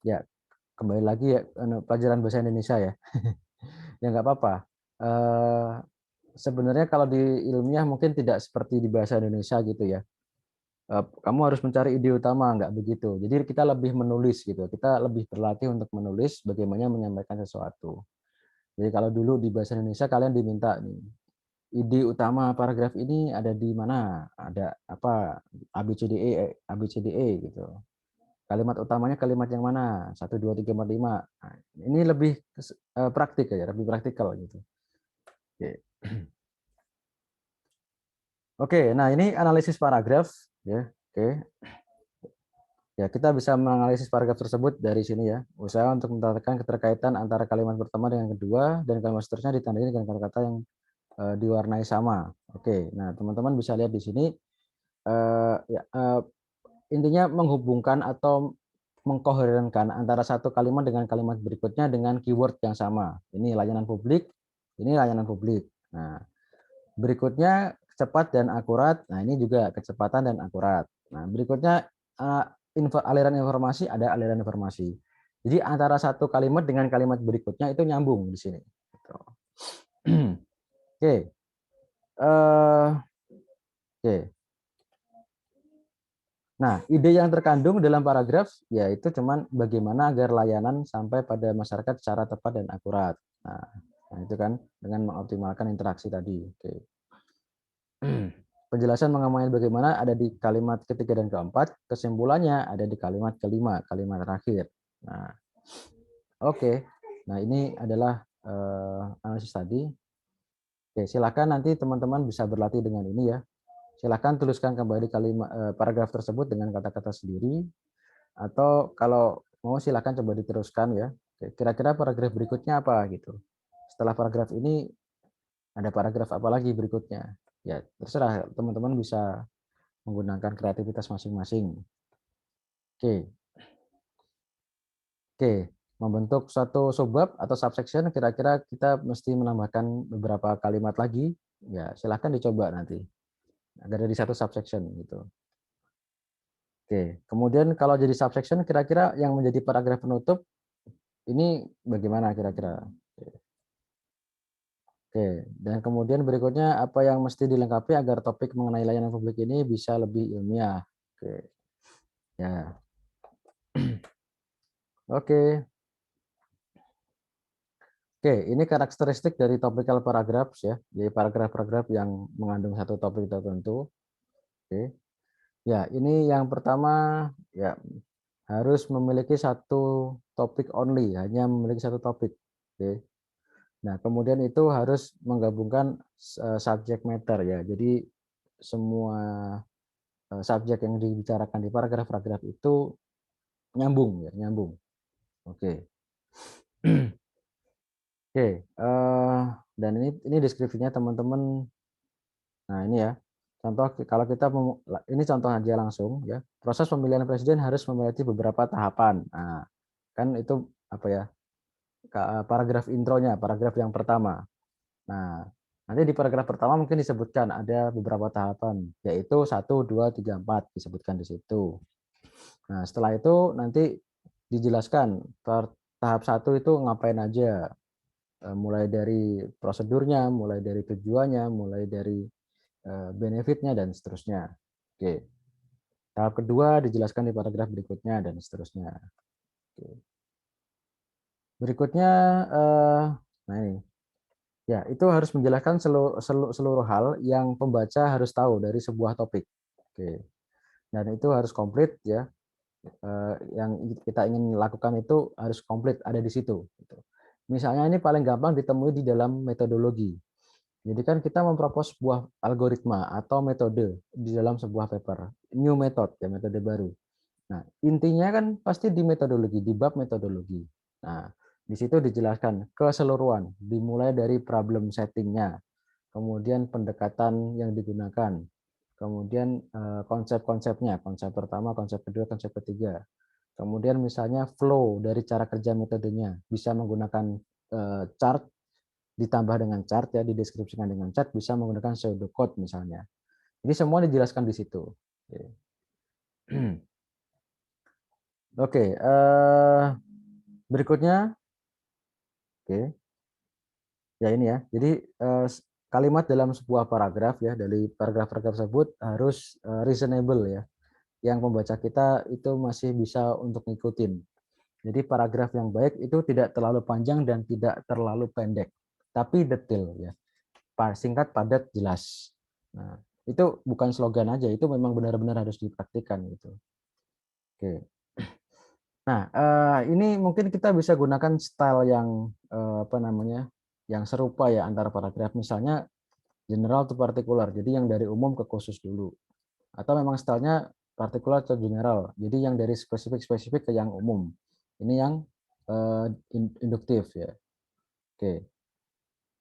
Ya, kembali lagi ya pelajaran bahasa Indonesia ya. Ya nggak apa-apa. Sebenarnya kalau di ilmiah mungkin tidak seperti di bahasa Indonesia gitu ya. Kamu harus mencari ide utama, nggak begitu. Jadi kita lebih menulis gitu. Kita lebih berlatih untuk menulis bagaimana menyampaikan sesuatu. Jadi kalau dulu di bahasa Indonesia kalian diminta nih, ide utama paragraf ini ada di mana? Ada apa? ABCDE, ABCDE gitu. Kalimat utamanya kalimat yang mana? 1, 2, 3, 4, 5. Nah, ini lebih praktik ya, lebih praktikal gitu. Oke. Oke, nah ini analisis paragraf ya. Oke. Ya, kita bisa menganalisis paragraf tersebut dari sini ya. Usaha untuk mendapatkan keterkaitan antara kalimat pertama dengan kedua dan kalimat seterusnya ditandai dengan kata-kata yang diwarnai sama. Oke. Nah, teman-teman bisa lihat di sini intinya menghubungkan atau mengkoherenkan antara satu kalimat dengan kalimat berikutnya dengan keyword yang sama. Ini layanan publik, ini layanan publik. Nah, berikutnya cepat dan akurat. Nah, ini juga kecepatan dan akurat. Nah, berikutnya aliran informasi, ada aliran informasi. Jadi antara satu kalimat dengan kalimat berikutnya itu nyambung di sini. Gitu. Oke. Oke. Nah, ide yang terkandung dalam paragraf yaitu cuman bagaimana agar layanan sampai pada masyarakat secara tepat dan akurat. Nah itu kan dengan mengoptimalkan interaksi tadi. Oke. Penjelasan mengenai bagaimana ada di kalimat ketiga dan keempat, kesimpulannya ada di kalimat kelima, kalimat terakhir. Nah, oke. Nah ini adalah analisis tadi. Oke, silakan nanti teman-teman bisa berlatih dengan ini ya. Silakan tuliskan kembali kalimat paragraf tersebut dengan kata-kata sendiri, atau kalau mau silakan coba diteruskan ya. Kira-kira paragraf berikutnya apa gitu. Setelah paragraf ini ada paragraf apa lagi berikutnya. Ya, terserah teman-teman bisa menggunakan kreativitas masing-masing. Oke. Oke, membentuk suatu subbab atau subsection kira-kira kita mesti menambahkan beberapa kalimat lagi. Ya, silakan dicoba nanti. Agar jadi satu subsection gitu. Oke, kemudian kalau jadi subsection kira-kira yang menjadi paragraf penutup ini bagaimana kira-kira? Oke, dan kemudian berikutnya apa yang mesti dilengkapi agar topik mengenai layanan publik ini bisa lebih ilmiah. Oke. Ya. Oke. Oke, ini karakteristik dari topical paragraphs ya. Jadi paragraf-paragraf yang mengandung satu topik tertentu. Oke. Ya, ini yang pertama ya harus memiliki satu topik only, hanya memiliki satu topik. Oke. Nah, kemudian itu harus menggabungkan subject matter ya. Jadi semua subjek yang dibicarakan di paragraf-paragraf itu nyambung ya, nyambung. Oke. Oke, dan ini deskripsinya teman-teman. Nah, ini ya. Contoh kalau kita ini contoh aja langsung ya. Proses pemilihan presiden harus memiliki beberapa tahapan. Nah, kan itu apa ya? Paragraf intronya, paragraf yang pertama. Nah, nanti di paragraf pertama mungkin disebutkan ada beberapa tahapan, yaitu 1, 2, 3, 4 disebutkan di situ. Nah, setelah itu nanti dijelaskan tahap 1 itu ngapain aja, mulai dari prosedurnya, mulai dari tujuannya, mulai dari benefitnya dan seterusnya. Oke. Tahap kedua dijelaskan di paragraf berikutnya dan seterusnya. Oke. Berikutnya, nah ini, ya itu harus menjelaskan seluruh hal yang pembaca harus tahu dari sebuah topik. Oke. Dan itu harus komplit ya. Yang kita ingin lakukan itu harus komplit ada di situ. Misalnya ini paling gampang ditemui di dalam metodologi. Jadi kan kita mempropos sebuah algoritma atau metode di dalam sebuah paper, new method ya, metode baru. Nah, intinya kan pasti di metodologi, di bab metodologi. Nah, di situ dijelaskan keseluruhan, dimulai dari problem settingnya, kemudian pendekatan yang digunakan, kemudian konsep-konsepnya, konsep pertama, konsep kedua, konsep ketiga. Kemudian misalnya flow dari cara kerja metodenya, bisa menggunakan chart, ditambah dengan chart ya, dideskripsikan dengan chart, bisa menggunakan pseudocode misalnya. Jadi semua dijelaskan di situ. Oke, berikutnya, oke, ya ini ya. Jadi kalimat dalam sebuah paragraf ya, dari paragraf-paragraf tersebut harus reasonable ya, yang pembaca kita itu masih bisa untuk ngikutin. Jadi paragraf yang baik itu tidak terlalu panjang dan tidak terlalu pendek, tapi detail ya, singkat, padat, jelas. Nah, itu bukan slogan aja, itu memang benar-benar harus dipraktikkan gitu. Oke. Nah, ini mungkin kita bisa gunakan style yang apa namanya, yang serupa ya antara paragraf. Misalnya general to particular, jadi yang dari umum ke khusus dulu. Atau memang stylenya partikular atau general, jadi yang dari spesifik-spesifik ke yang umum. Ini yang induktif ya. Oke.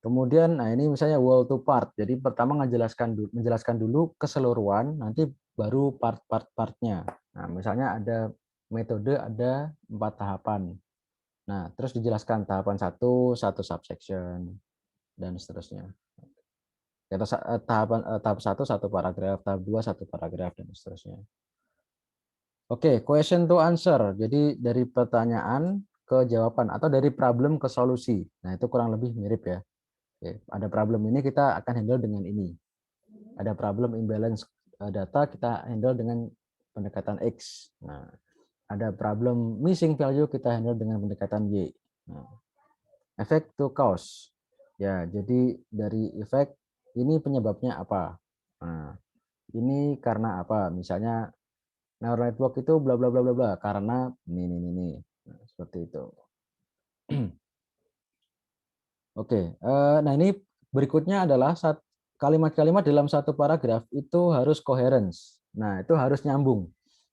Kemudian, nah ini misalnya wall to part. Jadi pertama menjelaskan dulu keseluruhan, nanti baru part-partnya. Nah, misalnya ada metode ada 4 tahapan. Nah, terus dijelaskan tahapan 1 subsection dan seterusnya. Tahap 1 1 paragraf, tahap 2 1 paragraf dan seterusnya. Oke, question to answer. Jadi dari pertanyaan ke jawaban atau dari problem ke solusi. Nah, itu kurang lebih mirip ya. Oke, ada problem ini kita akan handle dengan ini. Ada problem imbalance data kita handle dengan pendekatan X. Nah, ada problem missing value kita handle dengan pendekatan Y. Nah, effect to cause. Ya, jadi dari efek ini penyebabnya apa? Nah, ini karena apa? Misalnya neural network itu bla bla bla bla bla karena ini. Nah, seperti itu. Oke, nah ini berikutnya adalah kalimat-kalimat dalam satu paragraf itu harus coherence. Nah, itu harus nyambung.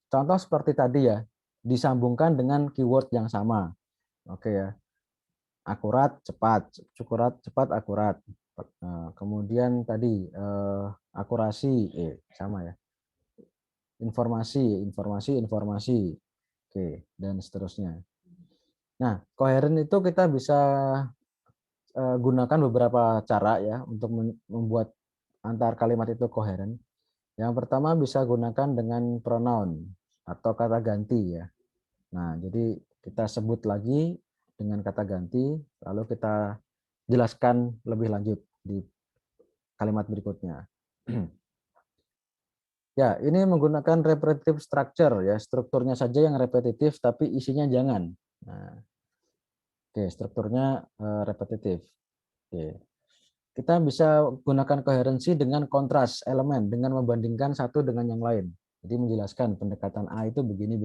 Contoh seperti tadi ya, disambungkan dengan keyword yang sama. Oke ya. Akurat, cepat, akurat. Kemudian tadi akurasi, sama ya. Informasi. Oke, dan seterusnya. Nah, koheren itu kita bisa gunakan beberapa cara ya untuk membuat antar kalimat itu koheren. Yang pertama bisa gunakan dengan pronoun atau kata ganti ya. Nah, jadi kita sebut lagi dengan kata ganti, lalu kita jelaskan lebih lanjut di kalimat berikutnya. Ya, ini menggunakan repetitive structure ya, strukturnya saja yang repetitif tapi isinya jangan. Nah, oke, strukturnya repetitif. Oke. Kita bisa gunakan koherensi dengan kontras elemen dengan membandingkan satu dengan yang lain. Jadi menjelaskan pendekatan A itu begini.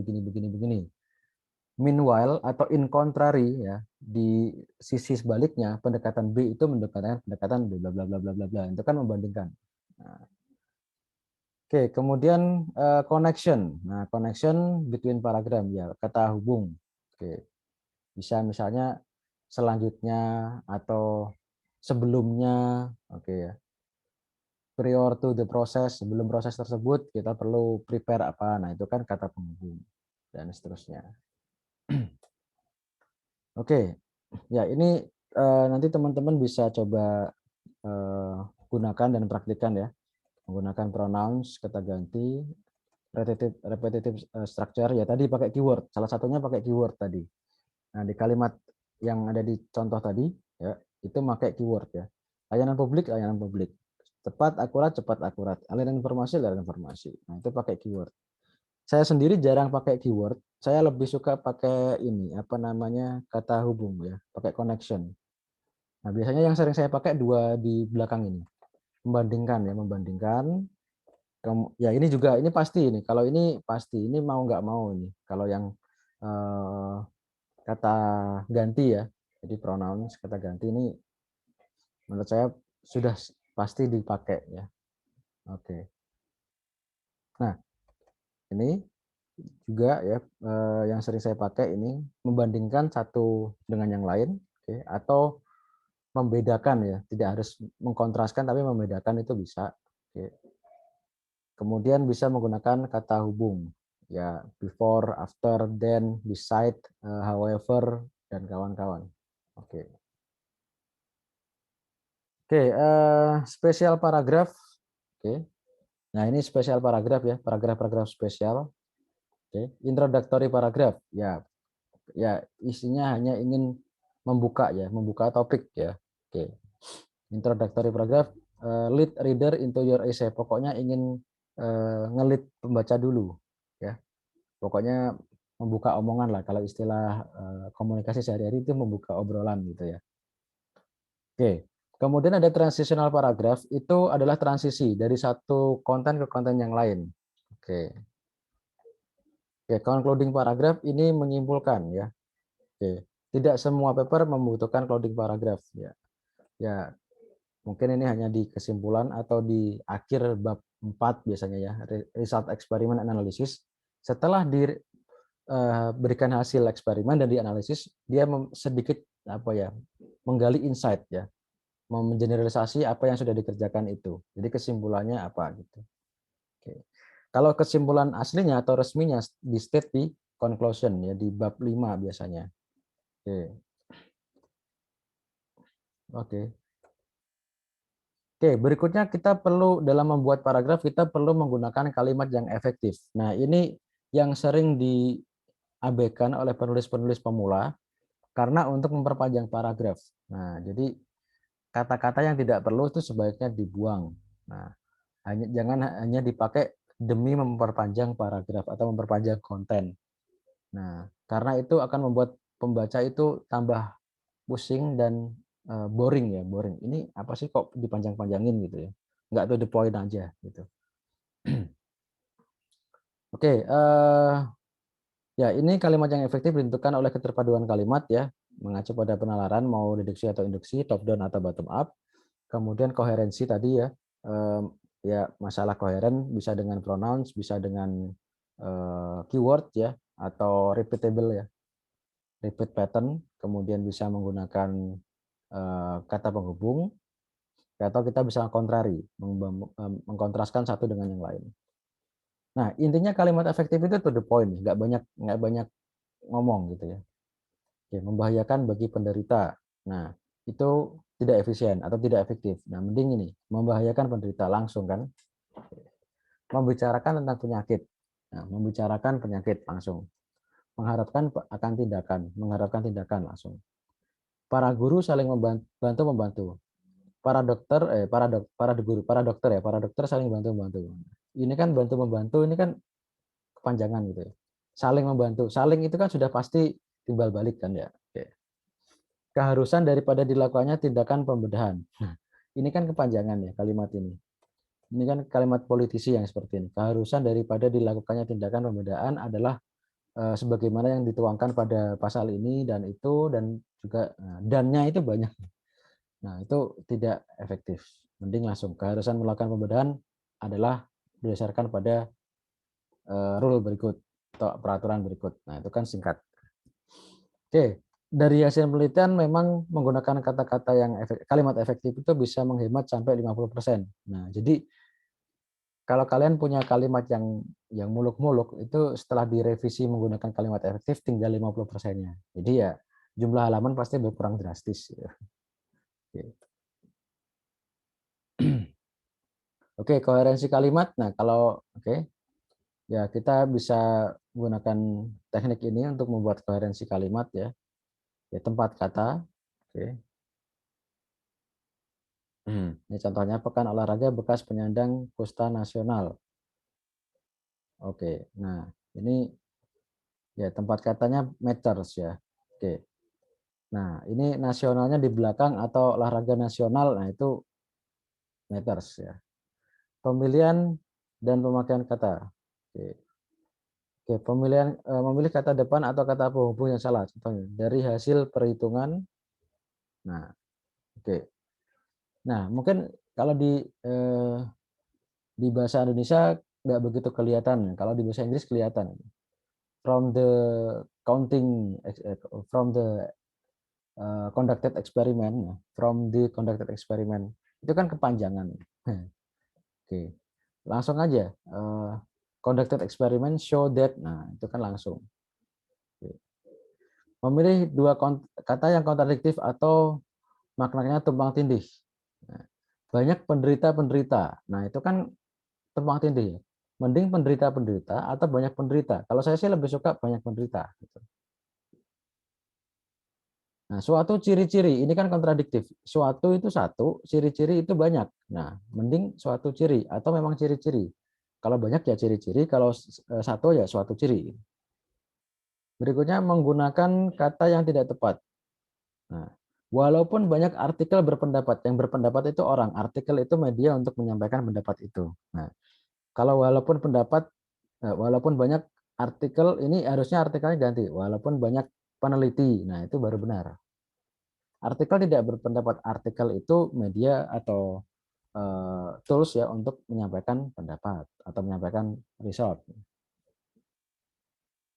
Meanwhile atau in contrary ya, di sisi sebaliknya pendekatan B itu mendekatkan pendekatan bla bla bla bla bla bla. Itu kan membandingkan. Nah, oke, kemudian connection. Nah, connection between paragraph ya, kata hubung. Oke. Bisa misalnya selanjutnya atau sebelumnya, oke ya. Prior to the process, sebelum proses tersebut kita perlu prepare apa. Nah, itu kan kata penghubung dan seterusnya. Oke. Ya, ini nanti teman-teman bisa coba gunakan dan praktikkan ya. Menggunakan pronouns, kata ganti, repetitive structure ya, tadi pakai keyword. Salah satunya pakai keyword tadi. Nah, di kalimat yang ada di contoh tadi ya, itu pakai keyword ya. Layanan publik. Cepat, akurat. Aliran informasi. Nah, itu pakai keyword. Saya sendiri jarang pakai keyword. Saya lebih suka pakai ini, apa namanya, kata hubung ya, pakai connection. Nah, biasanya yang sering saya pakai dua di belakang ini. Membandingkan. Ya, ini juga, ini pasti ini. Kalau ini pasti, ini mau nggak mau ini. Kalau yang kata ganti ya, jadi pronouns kata ganti ini menurut saya sudah pasti dipakai ya. Oke. Nah, ini juga ya yang sering saya pakai ini membandingkan satu dengan yang lain, oke, atau membedakan ya, tidak harus mengkontraskan tapi membedakan itu bisa. Oke. Kemudian bisa menggunakan kata hubung ya, before, after, then, beside, however dan kawan-kawan. Oke. Oke, spesial paragraf. Oke. Nah, ini spesial paragraf ya, paragraf-paragraf spesial. Oke, introductory paragraf. Ya, isinya hanya ingin membuka topik ya. Oke. Introductory paragraf, lead reader into your essay. Pokoknya ingin ngelit pembaca dulu ya. Pokoknya membuka omongan lah, kalau istilah komunikasi sehari-hari itu membuka obrolan gitu ya. Oke. Kemudian ada transitional paragraph, itu adalah transisi dari satu konten ke konten yang lain. Oke. Oke, concluding paragraph ini menyimpulkan ya. Oke. Tidak semua paper membutuhkan closing paragraph ya. Ya, mungkin ini hanya di kesimpulan atau di akhir bab 4 biasanya ya, result experiment analysis. Setelah diberikan hasil eksperimen dan dianalisis, dia sedikit menggali insight ya. Mengeneralisasi apa yang sudah dikerjakan itu. Jadi kesimpulannya apa gitu. Oke. Kalau kesimpulan aslinya atau resminya di state di conclusion ya, di bab 5 biasanya. Oke. Oke. Oke, berikutnya kita perlu dalam membuat paragraf kita perlu menggunakan kalimat yang efektif. Nah, ini yang sering diabaikan oleh penulis-penulis pemula karena untuk memperpanjang paragraf. Nah, jadi kata-kata yang tidak perlu itu sebaiknya dibuang. Nah, jangan hanya dipakai demi memperpanjang paragraf atau memperpanjang konten. Nah, karena itu akan membuat pembaca itu tambah pusing dan boring ya, boring. Ini apa sih kok dipanjang-panjangin gitu ya? Nggak to the point aja gitu. Oke, ya ini kalimat yang efektif ditentukan oleh keterpaduan kalimat ya, mengacu pada penalaran mau reduksi atau induksi, top down atau bottom up. Kemudian koherensi tadi ya, ya masalah koheren bisa dengan pronouns, bisa dengan keyword ya, atau repeatable ya, repeat pattern. Kemudian bisa menggunakan kata penghubung, atau kita bisa kontrari, mengkontraskan satu dengan yang lain. Nah, intinya kalimat efektif itu to the point, nggak banyak ngomong gitu ya. Oke, membahayakan bagi penderita. Nah, itu tidak efisien atau tidak efektif. Nah, mending ini membahayakan penderita langsung kan. Membicarakan tentang penyakit. Nah, membicarakan penyakit langsung. Mengharapkan tindakan langsung. Para guru saling membantu. Para dokter saling bantu-membantu. Ini kan bantu-membantu, ini kan kepanjangan gitu ya. Saling membantu. Saling itu kan sudah pasti timbal balik kan ya. Oke. Keharusan daripada dilakukannya tindakan pembedahan. Nah, ini kan kepanjangan ya kalimat ini. Ini kan kalimat politisi yang seperti ini. Keharusan daripada dilakukannya tindakan pembedahan adalah sebagaimana yang dituangkan pada pasal ini dan itu, dan juga dannya itu banyak. Nah, itu tidak efektif. Mending langsung keharusan melakukan pembedahan adalah berdasarkan pada rule berikut atau peraturan berikut. Nah, itu kan singkat. Oke, dari hasil penelitian memang menggunakan kata-kata yang kalimat efektif itu bisa menghemat sampai 50%. Nah, jadi kalau kalian punya kalimat yang muluk-muluk itu setelah direvisi menggunakan kalimat efektif tinggal 50%-nya. Jadi ya jumlah halaman pasti berkurang drastis. Oke, koherensi kalimat. Nah, kalau ya kita bisa menggunakan teknik ini untuk membuat koherensi kalimat ya. Ya, tempat kata. Oke. Ini contohnya pekan olahraga bekas penyandang kusta nasional. Oke. Nah, ini ya tempat katanya matters ya. Oke. Nah, ini nasionalnya di belakang atau olahraga nasional. Nah, itu matters ya. Pemilihan dan pemakaian kata. Oke. Oke, memilih kata depan atau kata penghubung yang salah contohnya dari hasil perhitungan. Nah, oke. Nah, mungkin kalau di bahasa Indonesia nggak begitu kelihatan. Kalau di bahasa Inggris kelihatan. From the counting from the conducted experiment, from the conducted experiment itu kan kepanjangan. Oke, langsung aja conducted experiment show that. Nah, itu kan langsung. Memilih dua kata yang kontradiktif atau maknanya tumpang tindih. Nah, banyak penderita-penderita. Nah, itu kan tumpang tindih. Mending penderita-penderita atau banyak penderita. Kalau saya sih lebih suka banyak penderita. Nah, suatu ciri-ciri ini kan kontradiktif. Suatu itu satu, ciri-ciri itu banyak. Nah, mending suatu ciri atau memang ciri-ciri. Kalau banyak ya ciri-ciri, kalau satu ya suatu ciri. Berikutnya menggunakan kata yang tidak tepat. Nah, walaupun banyak artikel berpendapat, yang berpendapat itu orang, artikel itu media untuk menyampaikan pendapat itu. Nah, kalau walaupun banyak artikel, ini harusnya artikelnya ganti. Walaupun banyak peneliti, nah itu baru benar. Artikel tidak berpendapat, artikel itu media atau tools ya untuk menyampaikan pendapat atau menyampaikan result.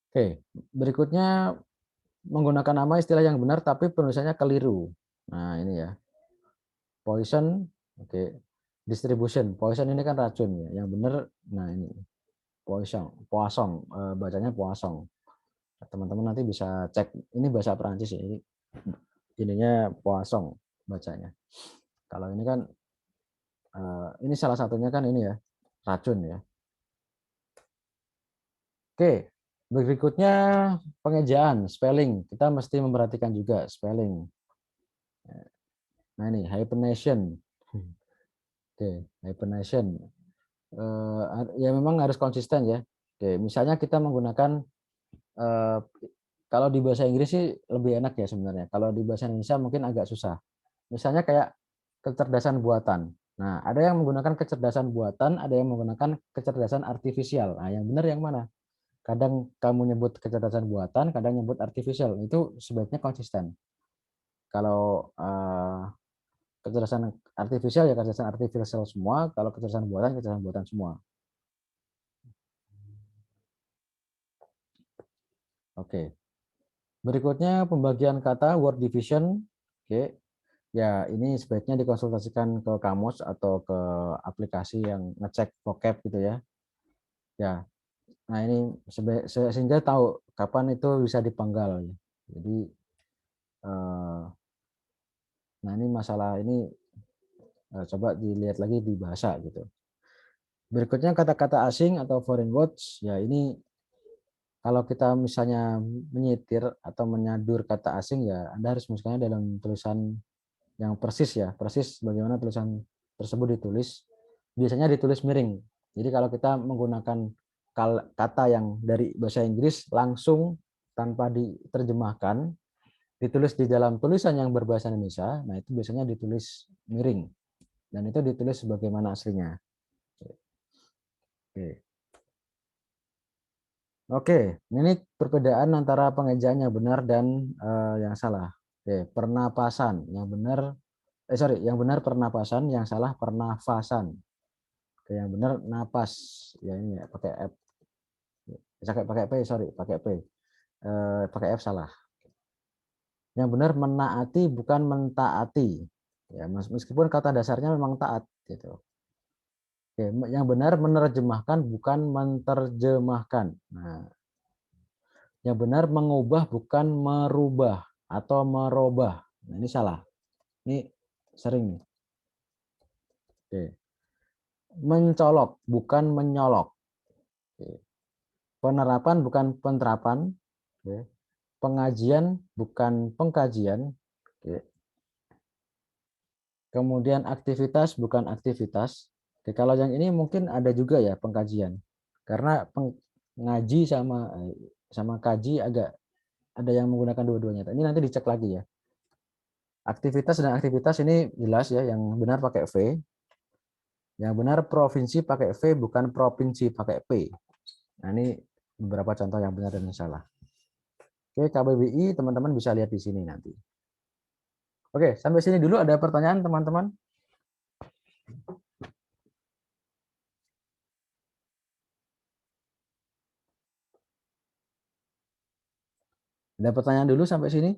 Oke, berikutnya menggunakan nama istilah yang benar tapi penulisannya keliru. Nah, ini ya. Poison, oke. Distribution. Poison ini kan racun ya. Yang benar, nah ini. poisson, bacanya poisson. Teman-teman nanti bisa cek, ini bahasa Perancis ya, ininya poisson bacanya. Kalau ini kan ini salah satunya kan ini ya, racun ya. Oke, berikutnya pengejaan, spelling. Kita mesti memperhatikan juga spelling. Nah ini hyphenation. Oke, hyphenation. Ya memang harus konsisten ya. Oke, misalnya kita menggunakan kalau di bahasa Inggris sih lebih enak ya sebenarnya. Kalau di bahasa Indonesia mungkin agak susah. Misalnya kayak kecerdasan buatan. Nah, ada yang menggunakan kecerdasan buatan, ada yang menggunakan kecerdasan artifisial. Nah, yang benar yang mana? Kadang kamu nyebut kecerdasan buatan, kadang nyebut artifisial. Itu sebaiknya konsisten. Kalau kecerdasan artifisial ya kecerdasan artifisial semua, kalau kecerdasan buatan semua. Oke. Berikutnya pembagian kata word division. Oke. Ya, ini sebaiknya dikonsultasikan ke kamus atau ke aplikasi yang ngecek vocab gitu ya. Ya. Nah, ini sehingga tahu kapan itu bisa dipenggal. Jadi nah ini masalah ini coba dilihat lagi di bahasa gitu. Berikutnya kata-kata asing atau foreign words. Ya, ini kalau kita misalnya menyitir atau menyadur kata asing ya Anda harus menuliskannya dalam tulisan yang persis ya, persis bagaimana tulisan tersebut ditulis. Biasanya ditulis miring. Jadi kalau kita menggunakan kata yang dari bahasa Inggris langsung tanpa diterjemahkan, ditulis di dalam tulisan yang berbahasa Indonesia, nah itu biasanya ditulis miring dan itu ditulis sebagaimana aslinya. Oke. Oke, ini perbedaan antara pengejaan yang benar dan yang salah. Oke, pernapasan yang benar, yang benar pernapasan, yang salah pernafasan. Oke, yang benar napas, ya ini ya pakai F, pakai P, pakai P, pakai F salah. Yang benar menaati bukan mentaati, ya meskipun kata dasarnya memang taat gitu. Oke, yang benar menerjemahkan bukan menterjemahkan. Nah, yang benar mengubah bukan merubah atau merubah. Nah, ini salah. Ini sering nih. Oke. Mencolok bukan menyolok. Oke. Penerapan bukan penerapan. Oke. Pengajian bukan pengkajian. Oke. Kemudian aktivitas bukan aktivitas. Oke, kalau yang ini mungkin ada juga ya pengkajian. Karena ngaji sama kaji agak ada yang menggunakan dua-duanya. Ini nanti dicek lagi ya. Aktivitas dan aktivitas ini jelas ya, yang benar pakai V. Yang benar provinsi pakai V, bukan provinsi pakai P. Nah, ini beberapa contoh yang benar dan yang salah. Oke, KBBI teman-teman bisa lihat di sini nanti. Oke, sampai sini dulu. Ada pertanyaan teman-teman? Ada pertanyaan dulu sampai sini?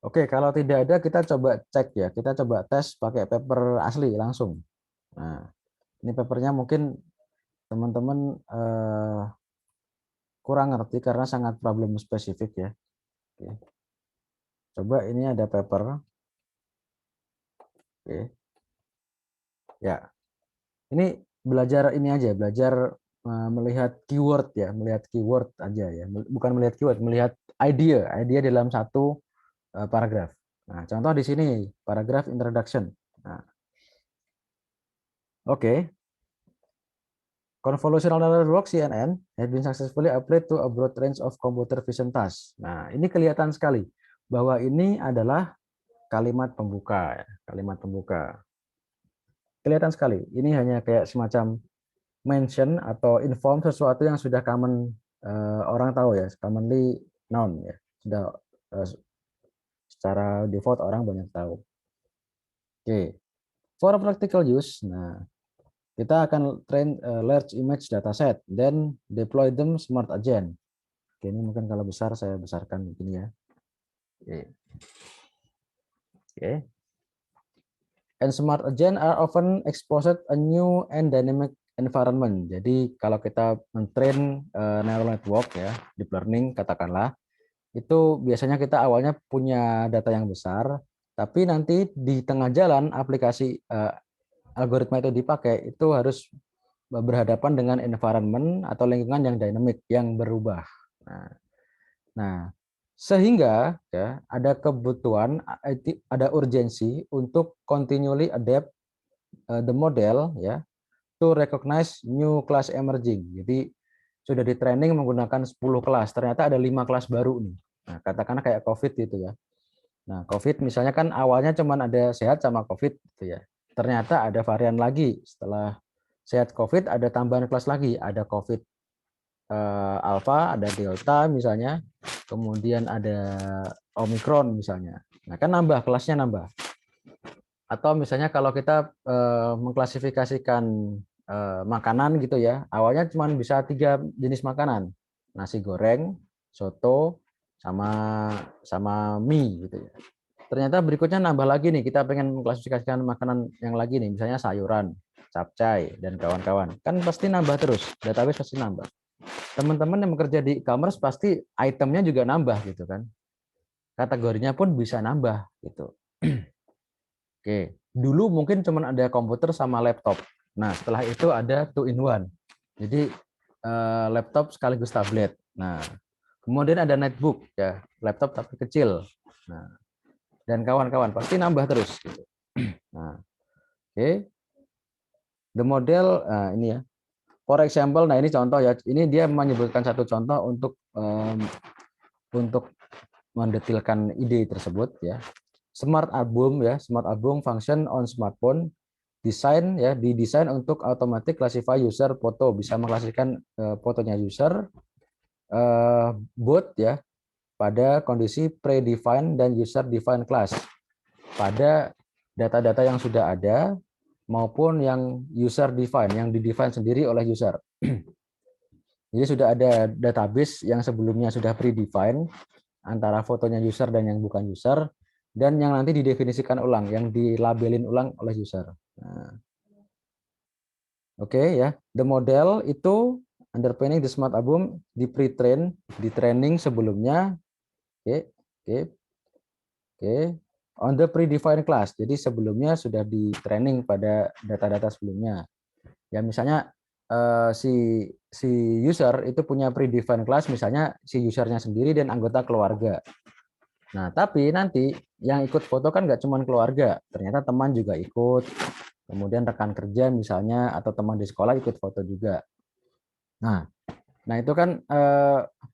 Oke, kalau tidak ada kita coba cek ya. Kita coba tes pakai paper asli langsung. Nah, ini papernya mungkin teman-teman kurang ngerti karena sangat problem spesifik ya. Oke. Coba ini ada paper. Oke. Ya. Ini belajar ini aja, belajar melihat keyword ya, melihat keyword aja ya. Bukan melihat keyword, melihat idea dalam satu paragraf. Nah, contoh di sini paragraf introduction. Nah, oke. Convolutional network CNN has been successfully applied to a broad range of computer vision tasks. Nah, ini kelihatan sekali bahwa ini adalah kalimat pembuka, ya, kalimat pembuka. Kelihatan sekali. Ini hanya kayak semacam mention atau inform sesuatu yang sudah common orang tahu ya, commonly known ya. Sudah secara default orang banyak tahu. Oke. For practical use, nah kita akan train large image dataset, then deploy them smart agent. Oke, ini mungkin kalau besar saya besarkan begini ya. Oke. Oke. and smart agent are often exposed a new and dynamic environment. Jadi kalau kita mentrain neural network ya, deep learning katakanlah, itu biasanya kita awalnya punya data yang besar, tapi nanti di tengah jalan aplikasi algoritma itu dipakai, itu harus berhadapan dengan environment atau lingkungan yang dynamic, yang berubah. Nah, sehingga ya, ada kebutuhan, ada urgensi untuk continually adapt the model ya to recognize new class emerging. Jadi sudah di training menggunakan 10 kelas, ternyata ada 5 kelas baru nih. Nah, katakanlah kayak COVID gitu ya. Nah, COVID misalnya kan awalnya cuma ada sehat sama COVID gitu ya. Ternyata ada varian lagi setelah sehat COVID, ada tambahan kelas lagi, ada COVID alpha, ada delta misalnya, kemudian ada omikron misalnya. Nah, kan nambah, kelasnya nambah. Atau misalnya kalau kita mengklasifikasikan makanan gitu ya, awalnya cuma bisa 3 jenis makanan, nasi goreng, soto, sama mie gitu ya. Ternyata berikutnya nambah lagi nih, kita pengen mengklasifikasikan makanan yang lagi nih, misalnya sayuran, capcay dan kawan-kawan. Kan pasti nambah terus, database pasti nambah. Teman-teman yang bekerja di e-commerce pasti itemnya juga nambah gitu kan. Kategorinya pun bisa nambah gitu. Oke, dulu mungkin cuma ada komputer sama laptop. Nah, setelah itu ada 2-in-1. Jadi laptop sekaligus tablet. Nah, kemudian ada netbook ya, laptop tapi kecil. Nah, dan kawan-kawan pasti nambah terus gitu. Nah, oke. The model ini ya. For example, nah ini contoh ya. Ini dia menyebutkan satu contoh untuk mendetilkan ide tersebut ya. Smart album ya, smart album function on smartphone, desain ya, didesain untuk automatic classify user foto, bisa mengklasifikasikan fotonya user both ya pada kondisi predefined dan user defined class, pada data-data yang sudah ada maupun yang user define, yang didefine sendiri oleh user. Jadi sudah ada database yang sebelumnya sudah predefined antara fotonya user dan yang bukan user, dan yang nanti didefinisikan ulang, yang dilabelin ulang oleh user. Nah, oke ya, the model itu underpinning the smart album di pre-train, di training sebelumnya, oke, on the predefined class. Jadi sebelumnya sudah di training pada data-data sebelumnya. Ya misalnya si user itu punya predefined class, misalnya si usernya sendiri dan anggota keluarga. Nah, tapi nanti yang ikut foto kan nggak cuma keluarga, ternyata teman juga ikut, kemudian rekan kerja misalnya, atau teman di sekolah ikut foto juga. Nah itu kan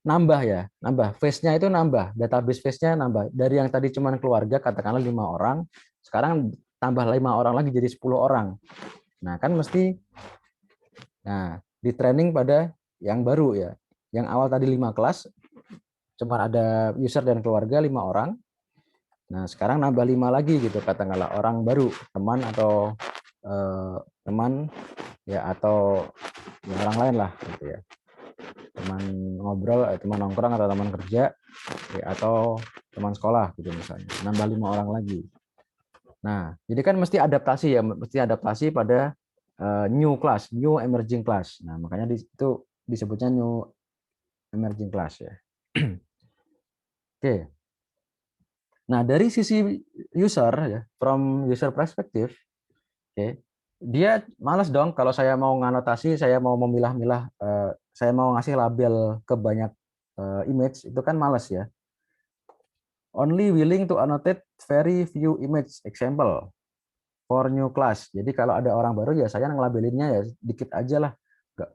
nambah ya, nambah face-nya itu nambah, database face-nya nambah. Dari yang tadi cuma keluarga, katakanlah 5 orang, sekarang tambah 5 orang lagi jadi 10 orang. Nah, kan mesti di training pada yang baru ya. Yang awal tadi 5 kelas, cuma ada user dan keluarga 5 orang. Nah, sekarang nambah 5 lagi gitu, katakanlah orang baru, teman atau teman ya, atau ya, orang lain lah gitu ya. Teman ngobrol, teman nongkrong atau teman kerja ya, atau teman sekolah gitu misalnya. Nambah 5 orang lagi. Nah, jadi kan mesti adaptasi ya, mesti adaptasi pada new class, new emerging class. Nah, makanya itu disebutnya new emerging class ya. Oke. Nah, dari sisi user ya, from user perspective, oke, dia males dong kalau saya mau nganotasi, saya mau memilah-milah, saya mau ngasih label ke banyak image, itu kan males ya. Only willing to annotate very few image example for new class. Jadi kalau ada orang baru ya saya ngelabelinnya ya dikit aja lah.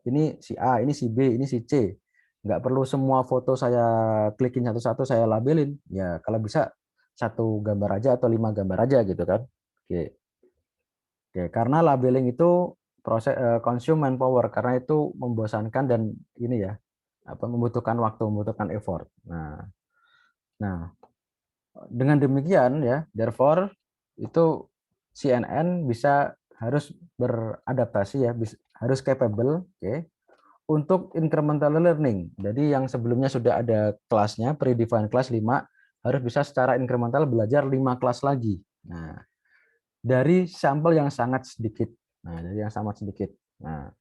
Ini si A, ini si B, ini si C. Nggak perlu semua foto saya klikin satu-satu saya labelin. Ya kalau bisa 1 gambar aja atau 5 gambar aja gitu kan. Oke. Karena labeling itu proses consume manpower, karena itu membosankan dan ini ya, membutuhkan waktu, membutuhkan effort. Nah, dengan demikian ya, therefore itu CNN harus beradaptasi ya, harus capable, untuk incremental learning. Jadi yang sebelumnya sudah ada kelasnya, predefined class 5, harus bisa secara incremental belajar 5 kelas lagi. Nah, dari sampel yang sangat sedikit. Nah, dari yang sangat sedikit. Nah,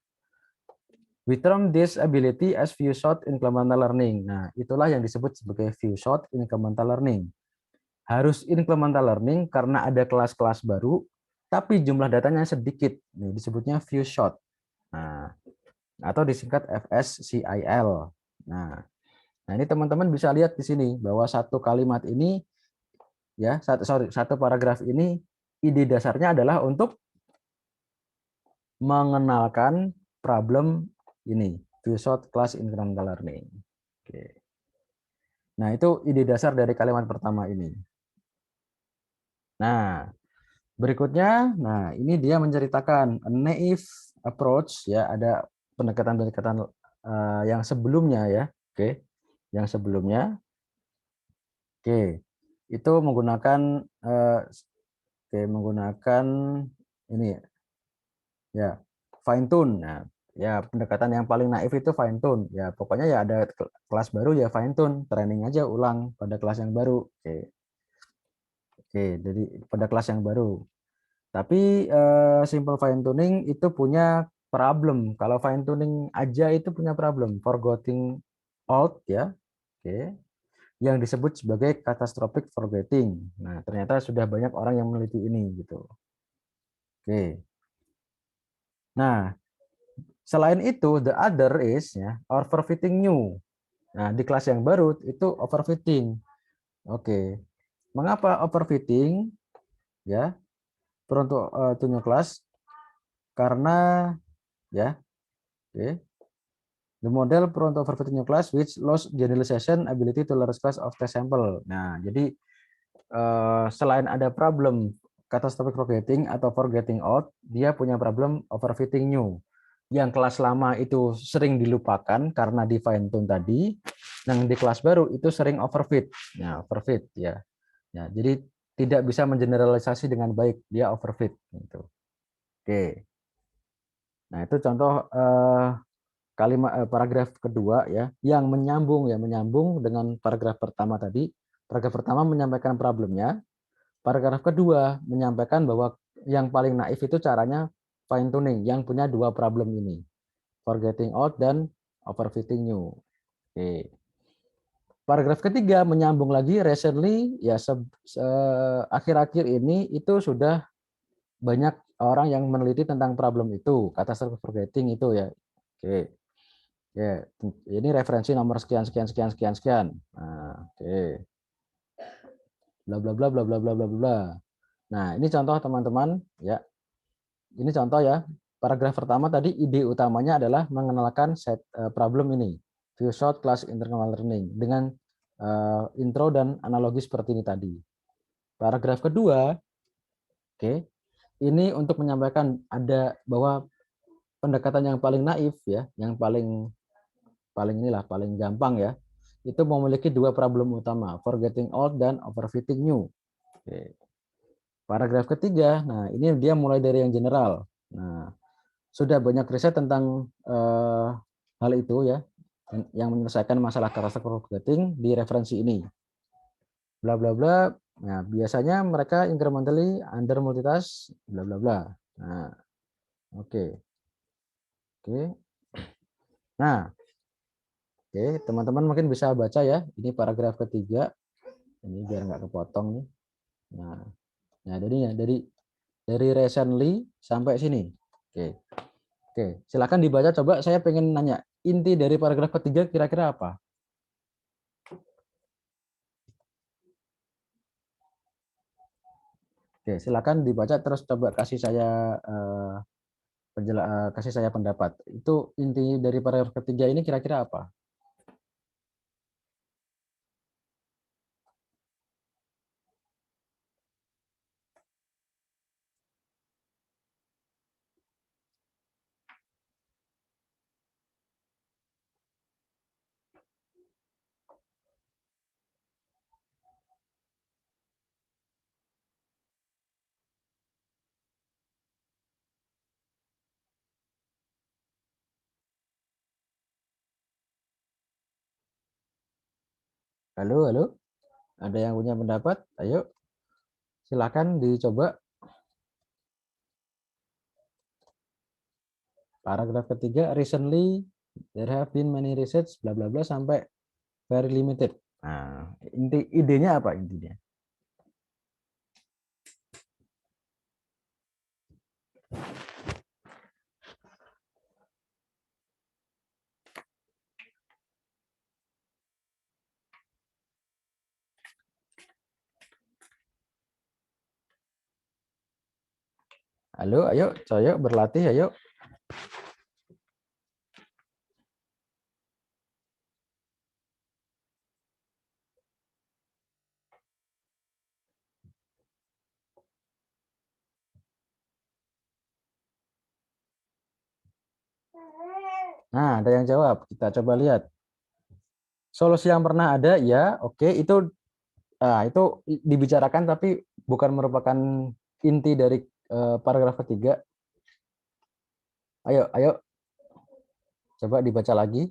we term this ability as few shot incremental learning. Nah, itulah yang disebut sebagai few shot incremental learning. Harus incremental learning karena ada kelas-kelas baru, tapi jumlah datanya sedikit. Ini disebutnya few shot. Nah, atau disingkat FSCIL. Nah, ini teman-teman bisa lihat di sini bahwa satu kalimat ini ya, satu paragraf ini ide dasarnya adalah untuk mengenalkan problem ini, few shot class incremental learning. Oke. Nah, itu ide dasar dari kalimat pertama ini. Nah, berikutnya, nah ini dia menceritakan a naive approach ya, ada pendekatan-pendekatan yang sebelumnya ya. Oke. Yang sebelumnya. Oke. Itu menggunakan menggunakan ini ya, fine tune. Nah, ya pendekatan yang paling naif itu fine tune. Ya, pokoknya ya ada kelas baru ya fine tune, training aja ulang pada kelas yang baru. Oke. Oke, jadi pada kelas yang baru. Tapi simple fine tuning itu punya problem. Kalau fine tuning aja itu punya problem, forgetting old ya. Oke. Yang disebut sebagai catastrophic forgetting. Nah, ternyata sudah banyak orang yang meneliti ini gitu. Oke. Nah, selain itu the other is ya overfitting new. Nah, di kelas yang baru itu overfitting. Oke. Mengapa overfitting? Ya, peruntuk new class karena ya, oke. The model prone to overfitting new class which lost generalization ability to learn class of test sample. Nah, jadi selain ada problem catastrophic forgetting atau forgetting out, dia punya problem overfitting new. Yang kelas lama itu sering dilupakan karena di fine tune tadi, yang di kelas baru itu sering overfit. Nah, overfit ya. Ya, jadi tidak bisa mengeneralisasi dengan baik, dia overfit gitu. Oke. Nah, itu contoh kalimat paragraf kedua ya, yang menyambung dengan paragraf pertama tadi. Paragraf pertama menyampaikan problemnya, paragraf kedua menyampaikan bahwa yang paling naif itu caranya fine tuning yang punya dua problem ini, forgetting old dan overfitting new. Oke. Paragraf ketiga menyambung lagi recently ya, akhir-akhir ini itu sudah banyak orang yang meneliti tentang problem itu, catastrophic forgetting itu ya. Oke. Ya, ini referensi nomor sekian sekian sekian sekian sekian. Nah, oke. Bla bla bla bla bla bla bla bla. Nah, ini contoh teman-teman ya. Ini contoh ya. Paragraf pertama tadi ide utamanya adalah mengenalkan set problem ini. Few short class internal learning dengan intro dan analogi seperti ini tadi. Paragraf kedua, oke. Ini untuk menyampaikan ada bahwa pendekatan yang paling naif ya, yang paling paling gampang ya, itu memiliki dua problem utama, forgetting old dan overfitting new. Oke. Paragraf ketiga, nah ini dia mulai dari yang general. Nah, sudah banyak riset tentang hal itu ya, yang menyelesaikan masalah catastrophic forgetting di referensi ini. Bla bla bla. Nah, biasanya mereka incrementally under multitask bla bla bla. Nah, oke. Oke. Nah, oke, teman-teman mungkin bisa baca ya. Ini paragraf ketiga. Ini biar nggak kepotong nih. Nah, dari recently sampai sini. Oke. Oke, silakan dibaca coba. Saya pengen nanya, inti dari paragraf ketiga kira-kira apa? Oke, silakan dibaca terus coba kasih saya kasih saya pendapat. Itu inti dari paragraf ketiga ini kira-kira apa? Halo, halo. Ada yang punya pendapat? Ayo, silakan dicoba. Paragraf ketiga, recently there have been many research bla bla bla sampai very limited. Nah, idenya apa intinya? Halo, ayo, coyo berlatih, ayo. Nah, ada yang jawab. Kita coba lihat. Solusi yang pernah ada, ya, oke, itu dibicarakan tapi bukan merupakan inti dari paragraf ketiga. Ayo, ayo, coba dibaca lagi.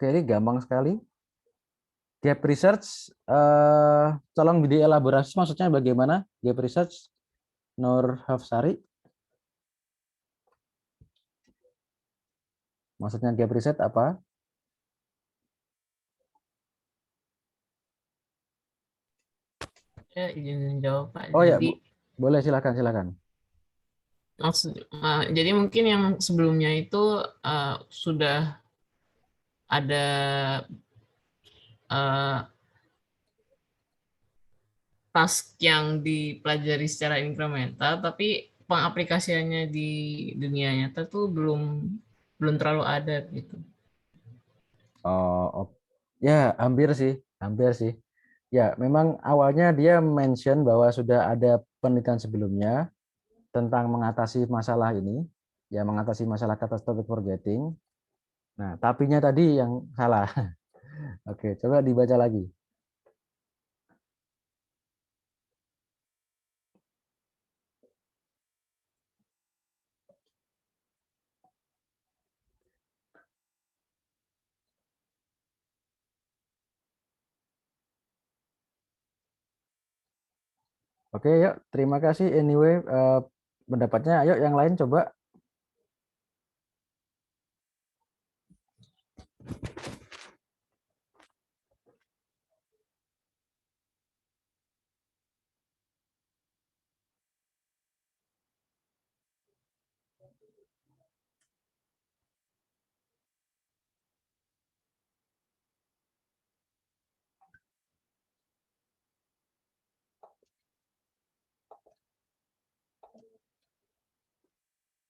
Oke, ini gampang sekali. Gap research, tolong dielaborasi maksudnya bagaimana gap research, Nur Hafsari? Maksudnya gap research apa? Saya izin jawab Pak. Oh ya, Jadi boleh, silakan, silakan. jadi mungkin yang sebelumnya itu sudah ada uh, task yang dipelajari secara incremental, tapi pengaplikasiannya di dunia nyata tuh belum terlalu ada gitu. Oh, ya, hampir sih, hampir sih. Ya, memang awalnya dia mention bahwa sudah ada penelitian sebelumnya tentang mengatasi masalah ini, ya mengatasi masalah catastrophic forgetting. Nah, tapinya tadi yang salah. Oke, coba dibaca lagi. Oke, yuk. Terima kasih. Anyway, pendapatnya. Ayo, yang lain coba.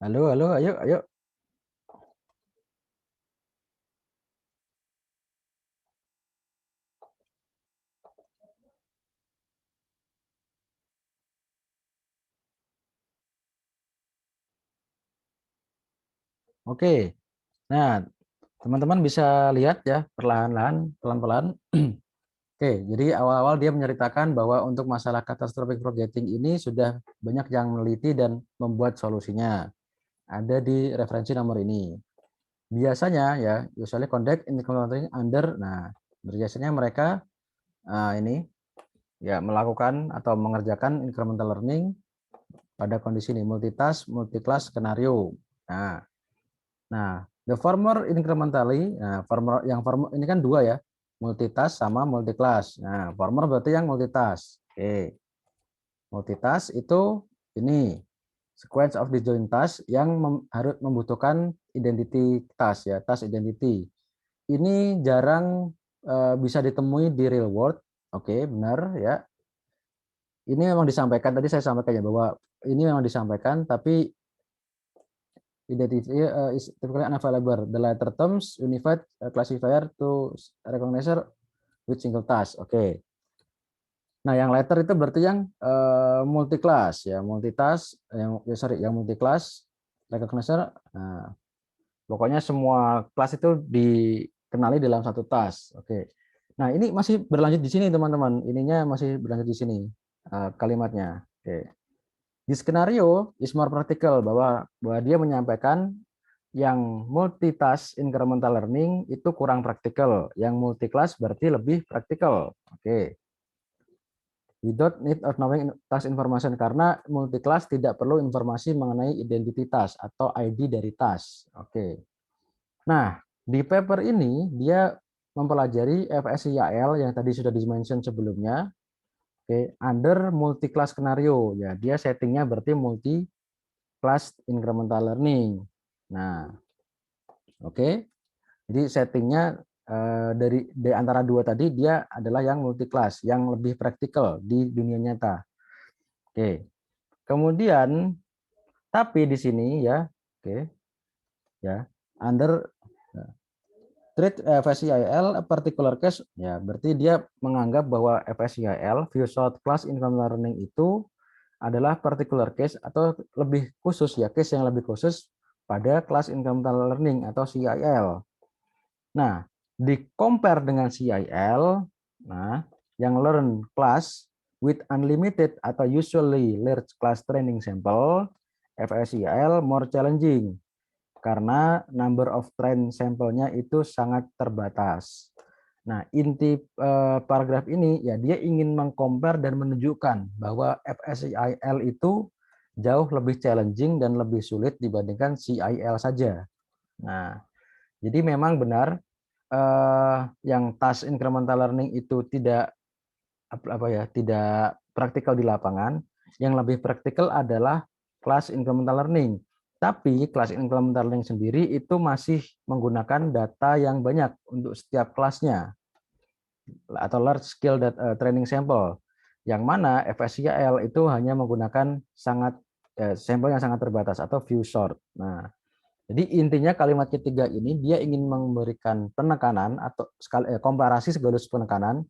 Halo, halo. Ayo, ayo. Oke. Nah, teman-teman bisa lihat ya, perlahan-lahan, pelan-pelan. Oke, jadi awal-awal dia menceritakan bahwa untuk masalah catastrophic forgetting ini sudah banyak yang meneliti dan membuat solusinya. Ada di referensi nomor ini. Biasanya ya, usually conduct incremental learning under, nah, biasanya mereka ini ya melakukan atau mengerjakan incremental learning pada kondisi ini multitask, multi-class skenario. Nah, the former incrementally, nah, former yang former ini kan dua ya, multitask sama multi-class. Nah, former berarti yang multitask. Oke. Multitask itu ini sequence of disjoint task yang harus membutuhkan identity task ya, task identity. Ini jarang bisa ditemui di real world. Oke, benar ya. Ini memang disampaikan tadi saya sampaikan ya bahwa ini memang disampaikan tapi identity is typically unavailable. The latter terms unified classifier to recognize with single task. Oke. Nah, yang latter itu berarti yang multi class ya, multitask yang multi class recognizer. Nah, pokoknya semua kelas itu dikenali dalam satu task. Oke. Nah, ini masih berlanjut di sini teman-teman. Ininya masih berlanjut di sini kalimatnya. Oke. This scenario is more practical, bahwa dia menyampaikan yang multitask incremental learning itu kurang praktikal, yang multi-class berarti lebih praktikal. Oke. Without need of knowing task information, karena multi-class tidak perlu informasi mengenai identitas atau ID dari task. Oke. Nah, di paper ini dia mempelajari FSIAL yang tadi sudah di-mention sebelumnya. Oke, under multi-class scenario. Ya, dia settingnya berarti multi-class incremental learning. Nah, oke. Jadi settingnya dari antara dua tadi dia adalah yang multi-class, yang lebih praktikal di dunia nyata. Oke. Kemudian tapi di sini ya, oke. Ya, under treat FSIAL a particular case, ya berarti dia menganggap bahwa FSIAL view short class incremental learning itu adalah particular case atau lebih khusus ya, case yang lebih khusus pada class incremental learning atau CIL. Nah, di compare dengan CIL, nah yang learn class with unlimited atau usually large class training sample, FSIL more challenging karena number of train sampelnya itu sangat terbatas. Nah, inti paragraf ini ya dia ingin mengcompare dan menunjukkan bahwa FSIL itu jauh lebih challenging dan lebih sulit dibandingkan CIL saja. Nah, jadi memang benar yang task incremental learning itu tidak tidak praktikal di lapangan. Yang lebih praktikal adalah class incremental learning. Tapi kelas incremental learning sendiri itu masih menggunakan data yang banyak untuk setiap kelasnya atau large scale data, training sample. Yang mana FSIL itu hanya menggunakan sampel yang sangat terbatas atau few short. Nah, jadi intinya kalimat ketiga ini dia ingin memberikan penekanan atau komparasi sekaligus penekanan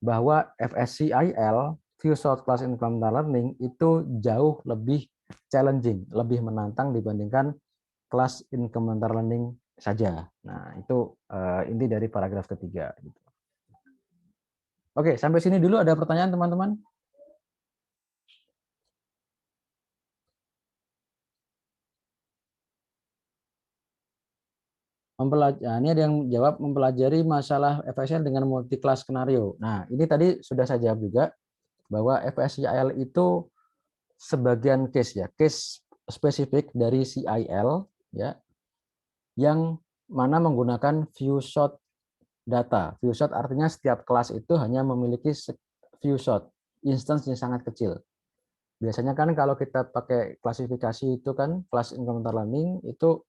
bahwa FSIL few short class incremental learning itu jauh lebih challenging, lebih menantang dibandingkan kelas incremental learning saja. Nah, itu inti dari paragraf ketiga. Oke, sampai sini dulu ada pertanyaan teman-teman? Ini ada yang jawab mempelajari masalah FSIL dengan multi class skenario. Nah, ini tadi sudah saya jawab juga bahwa FSIL itu sebagian case ya, case spesifik dari CIL ya, yang mana menggunakan few shot data. Few shot artinya setiap kelas itu hanya memiliki few shot, instance yang sangat kecil. Biasanya kan kalau kita pakai klasifikasi itu kan kelas incremental learning itu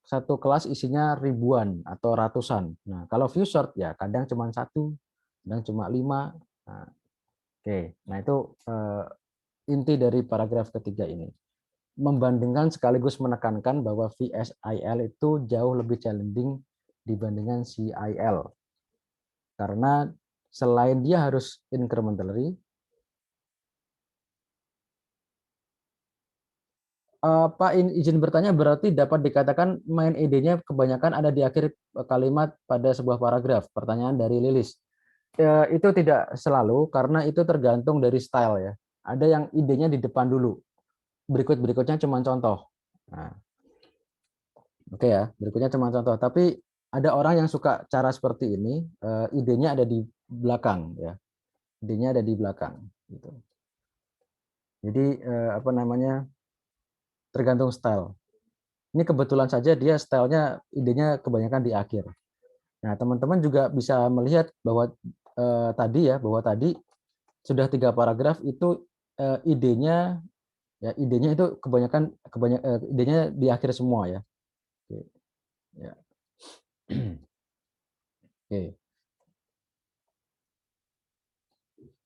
satu kelas isinya ribuan atau ratusan. Nah, kalau few short ya kadang cuma satu, kadang cuma 5. Nah, oke, nah itu inti dari paragraf ketiga ini. Membandingkan sekaligus menekankan bahwa VSIL itu jauh lebih challenging dibandingkan CIL. Karena selain dia harus incrementally, Pak izin bertanya, berarti dapat dikatakan main ide-nya kebanyakan ada di akhir kalimat pada sebuah paragraf. Pertanyaan dari Lilis. Itu tidak selalu, karena itu tergantung dari style ya. Ada yang idenya di depan dulu. Berikutnya cuma contoh. Nah, oke ya, berikutnya cuma contoh. Tapi ada orang yang suka cara seperti ini, idenya ada di belakang ya. Idenya ada di belakang. Gitu. Jadi apa namanya? Tergantung style. Ini kebetulan saja dia stylenya, idenya kebanyakan di akhir. Nah, teman-teman juga bisa melihat bahwa bahwa tadi sudah 3 paragraf itu idenya itu kebanyakan idenya di akhir semua ya. Oke. Ya. Oke.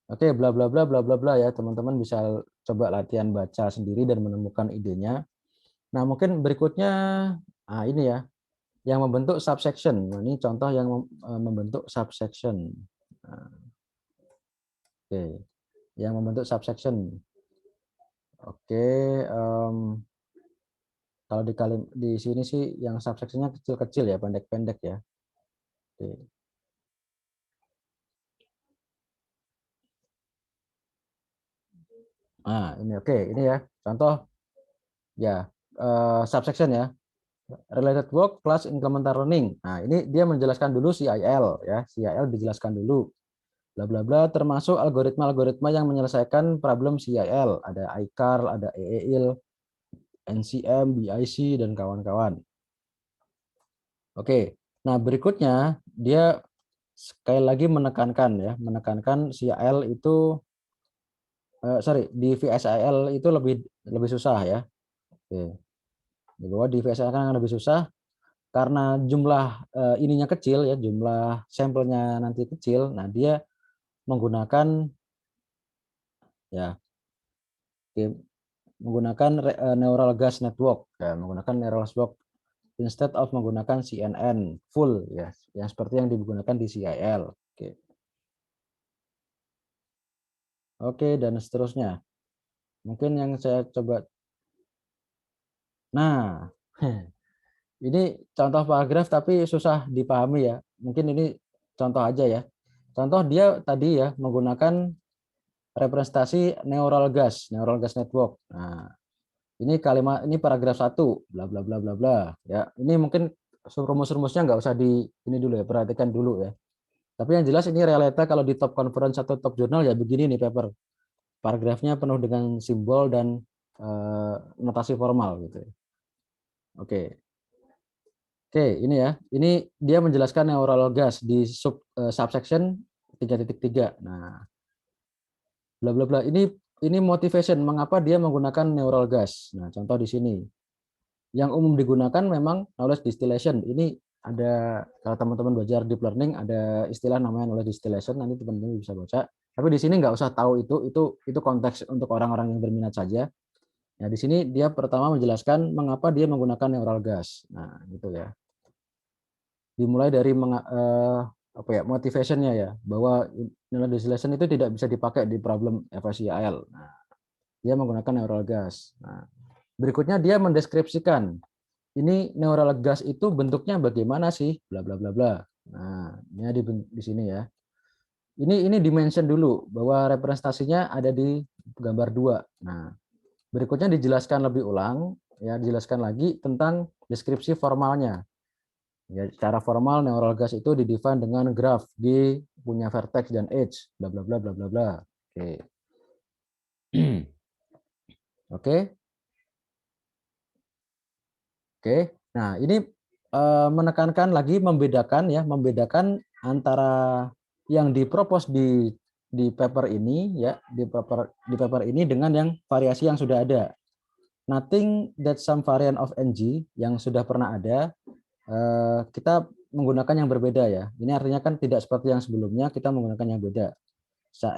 Oke, bla bla bla bla bla bla ya, teman-teman bisa coba latihan baca sendiri dan menemukan idenya. Nah, mungkin berikutnya ini ya, yang membentuk subsection. Nah, ini contoh yang membentuk subsection. Nah, oke, yang membentuk subsection. Oke, kalau di sini sih yang subsectionnya kecil-kecil ya, pendek-pendek ya. Oke. Nah, ini oke, ini ya. Contoh ya, subsection ya. Related work class incremental learning. Nah, ini dia menjelaskan dulu CIL ya. CIL dijelaskan dulu. Bla bla bla termasuk algoritma-algoritma yang menyelesaikan problem CIL. Ada iCarl, ada EEIL, NCM, BIC dan kawan-kawan. Oke. Nah, berikutnya dia sekali lagi menekankan CIL itu di VSIL itu lebih susah ya. Oke. Bahwa di VSIL kan lebih susah karena jumlah ininya kecil ya, jumlah sampelnya nanti kecil. Nah, dia menggunakan ya neural gas network ya, menggunakan neural network instead of menggunakan CNN full ya, yang seperti yang digunakan di CIL. Oke. Oke, dan seterusnya. Mungkin yang saya coba. Nah, ini contoh paragraf tapi susah dipahami ya. Mungkin ini contoh aja ya. Contoh dia tadi ya menggunakan representasi neural gas network. Nah, ini kalimat ini paragraf 1 bla bla bla bla bla ya. Ini mungkin rumus-rumusnya nggak usah di ini dulu ya, perhatikan dulu ya. Tapi yang jelas ini realita kalau di top conference atau top jurnal ya begini nih paper. Paragrafnya penuh dengan simbol dan notasi formal gitu. Oke. Oke, ini ya. Ini dia menjelaskan neural gas di subsection 3.3. Nah, bla bla bla. Ini motivation mengapa dia menggunakan neural gas. Nah, contoh di sini. Yang umum digunakan memang knowledge distillation. Ini ada kalau teman-teman belajar deep learning ada istilah namanya knowledge distillation, nanti teman-teman bisa baca. Tapi di sini nggak usah tahu itu konteks untuk orang-orang yang berminat saja. Nah, di sini dia pertama menjelaskan mengapa dia menggunakan neural gas. Nah, gitu ya. Dimulai dari motivation-nya ya, bahwa knowledge distillation itu tidak bisa dipakai di problem FSIL. Nah, dia menggunakan neural gas. Nah, berikutnya dia mendeskripsikan ini neural gas itu bentuknya bagaimana sih, bla bla bla bla. Nah, ini di sini ya. Ini dimension dulu bahwa representasinya ada di gambar 2. Nah, berikutnya dijelaskan lebih ulang ya, dijelaskan lagi tentang deskripsi formalnya. Ya, secara formal neural gas itu didefine dengan graf G punya vertex dan edge, bla bla bla bla bla bla. Oke. Oke. Oke. Nah, ini menekankan lagi membedakan antara yang dipropos di paper ini ya, di paper ini dengan yang variasi yang sudah ada. Nothing that some variant of NG yang sudah pernah ada kita menggunakan yang berbeda ya. Ini artinya kan tidak seperti yang sebelumnya, kita menggunakan yang beda.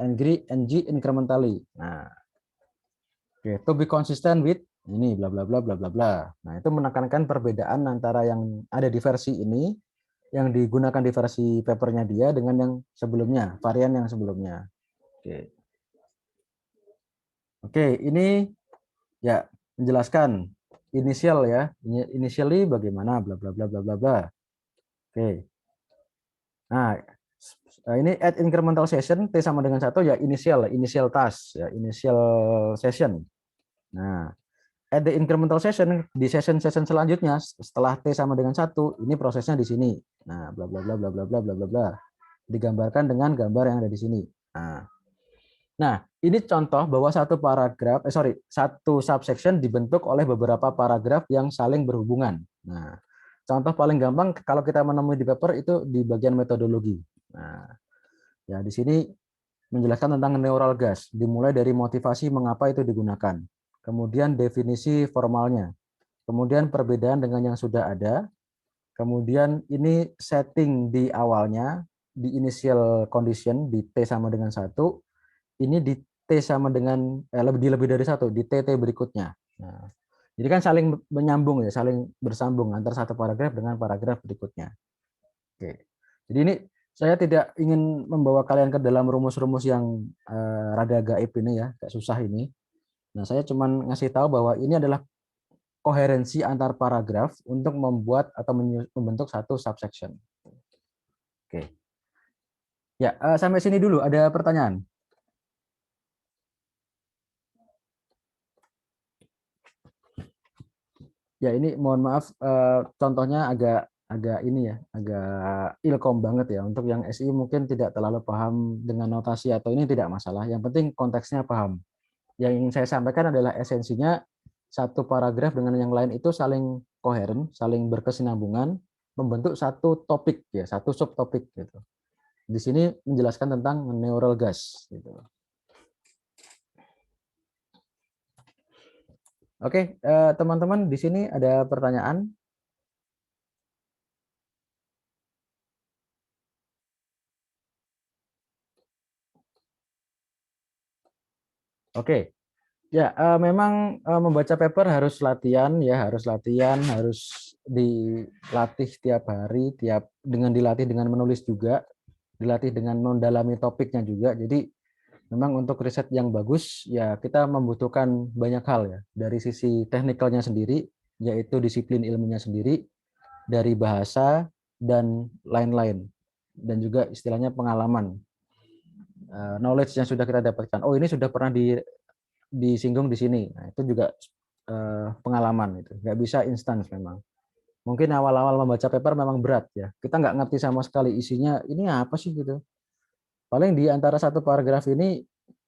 NG incrementally. Nah, okay. To be consistent with ini bla bla bla bla bla bla. Nah, itu menekankan perbedaan antara yang ada di versi ini, yang digunakan di versi papernya dia dengan yang sebelumnya, varian yang sebelumnya. Oke. Oke, ini ya menjelaskan inisial ya. Initially bagaimana bla bla bla bla bla bla. Oke. Nah, ini add incremental session T sama dengan 1 ya initial task ya, initial session. Nah, add the incremental session di session selanjutnya setelah T sama dengan 1, ini prosesnya di sini. Nah, bla bla bla bla bla bla bla bla bla. Digambarkan dengan gambar yang ada di sini. Nah, ini contoh bahwa satu subsection dibentuk oleh beberapa paragraf yang saling berhubungan. Nah, contoh paling gampang kalau kita menemui di paper itu di bagian metodologi. Nah, ya di sini menjelaskan tentang neural gas, dimulai dari motivasi mengapa itu digunakan, kemudian definisi formalnya, kemudian perbedaan dengan yang sudah ada, kemudian ini setting di awalnya, di initial condition di T sama dengan 1, ini di T sama dengan lebih dari 1 di TT berikutnya. Nah, jadi kan saling menyambung ya, saling bersambung antara satu paragraf dengan paragraf berikutnya. Oke. Jadi ini saya tidak ingin membawa kalian ke dalam rumus-rumus yang rada gaib ini ya, kayak susah ini. Nah, saya cuma ngasih tahu bahwa ini adalah koherensi antar paragraf untuk membuat atau membentuk satu subsection. Oke. Ya, sampai sini dulu. Ada pertanyaan? Ya ini mohon maaf, contohnya agak ini ya, agak ilkom banget ya. Untuk yang SI mungkin tidak terlalu paham dengan notasi atau ini tidak masalah. Yang penting konteksnya paham. Yang ingin saya sampaikan adalah esensinya satu paragraf dengan yang lain itu saling koheren, saling berkesinambungan, membentuk satu topik ya, satu subtopik gitu. Di sini menjelaskan tentang neural gas gitu. Oke, teman-teman di sini ada pertanyaan? Oke. Ya, memang membaca paper harus latihan ya, harus dilatih tiap hari, dilatih dengan menulis juga, dilatih dengan mendalami topiknya juga. Jadi memang untuk riset yang bagus ya kita membutuhkan banyak hal ya, dari sisi teknikalnya sendiri, yaitu disiplin ilmunya sendiri, dari bahasa dan lain-lain, dan juga istilahnya pengalaman, knowledge yang sudah kita dapatkan. Oh, ini sudah pernah disinggung di sini. Nah, itu juga pengalaman itu. Nggak bisa instan memang. Mungkin awal-awal membaca paper memang berat ya. Kita nggak ngerti sama sekali isinya. Ini apa sih gitu. Paling di antara satu paragraf ini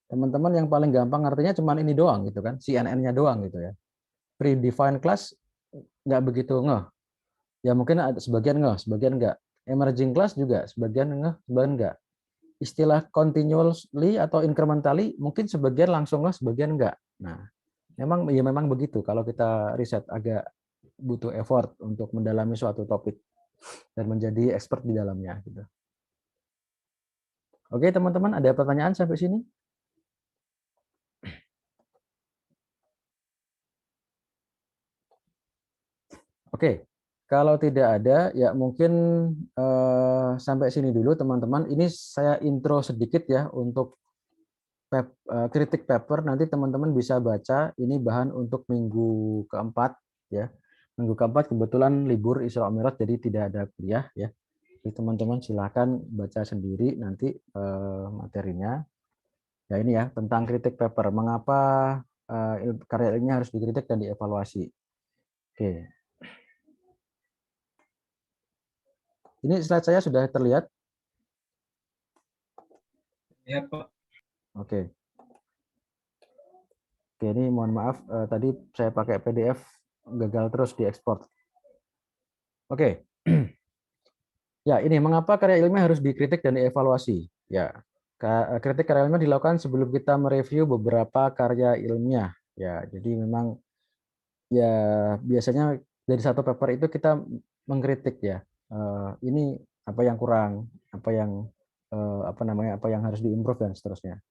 teman-teman yang paling gampang ngertinya cuma ini doang gitu kan. CNN-nya doang gitu ya. Predefined class nggak begitu ngeh. Ya mungkin ada sebagian ngeh, sebagian nggak. Emerging class juga sebagian ngeh, sebagian nggak. Istilah continuously atau incrementally mungkin sebagian langsung ngeh, sebagian enggak. Nah, memang begitu kalau kita riset agak butuh effort untuk mendalami suatu topik dan menjadi expert di dalamnya gitu. Oke, teman-teman, ada pertanyaan sampai sini? Oke. Kalau tidak ada ya mungkin sampai sini dulu teman-teman. Ini saya intro sedikit ya untuk kritik paper. Nanti teman-teman bisa baca, ini bahan untuk minggu keempat ya. Minggu keempat kebetulan libur Isra Mi'raj jadi tidak ada kuliah ya. Jadi teman-teman silakan baca sendiri nanti materinya. Ya ini ya tentang kritik paper. Mengapa karya ilmiah harus dikritik dan dievaluasi. Oke. Ini slide saya sudah terlihat? Ya, Pak. Oke. Oke, ini mohon maaf tadi saya pakai PDF gagal terus diekspor. Oke. Ya, ini mengapa karya ilmiah harus dikritik dan dievaluasi? Ya, kritik karya ilmiah dilakukan sebelum kita mereview beberapa karya ilmiah. Ya, jadi memang ya biasanya dari satu paper itu kita mengkritik ya. Ini apa yang kurang, apa yang apa yang harus diimprove dan seterusnya.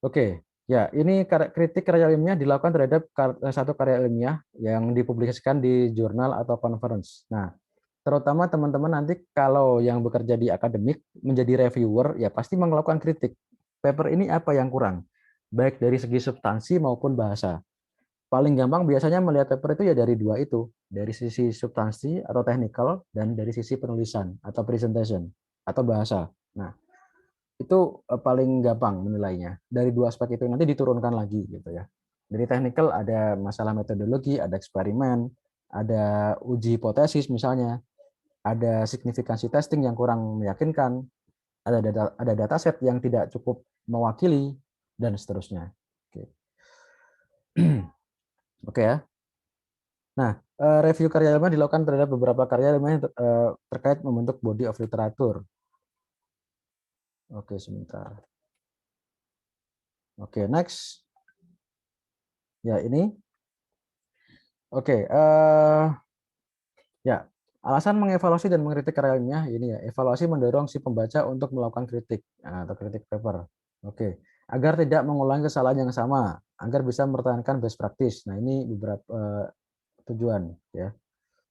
Oke, ya ini kritik karya ilmiah dilakukan terhadap satu karya ilmiah yang dipublikasikan di jurnal atau conference. Nah, terutama teman-teman nanti kalau yang bekerja di akademik menjadi reviewer ya pasti melakukan kritik. Paper ini apa yang kurang? Baik dari segi substansi maupun bahasa. Paling gampang biasanya melihat paper itu ya dari dua itu, dari sisi substansi atau technical dan dari sisi penulisan atau presentation atau bahasa. Nah, itu paling gampang menilainya. Dari dua aspek itu nanti diturunkan lagi gitu ya. Dari technical ada masalah metodologi, ada eksperimen, ada uji hipotesis misalnya, ada signifikansi testing yang kurang meyakinkan, ada dataset yang tidak cukup mewakili dan seterusnya. Oke. Oke ya. Nah, review karya ilmiah dilakukan terhadap beberapa karya ilmiah terkait membentuk body of literature. Oke, sebentar. Oke, next. Ya, ini. Oke, ya. Alasan mengevaluasi dan mengkritik karya ilmiah ini ya, evaluasi mendorong si pembaca untuk melakukan kritik atau kritik paper. Oke, agar tidak mengulangi kesalahan yang sama, agar bisa mempertahankan best practice. Nah, ini beberapa tujuan ya.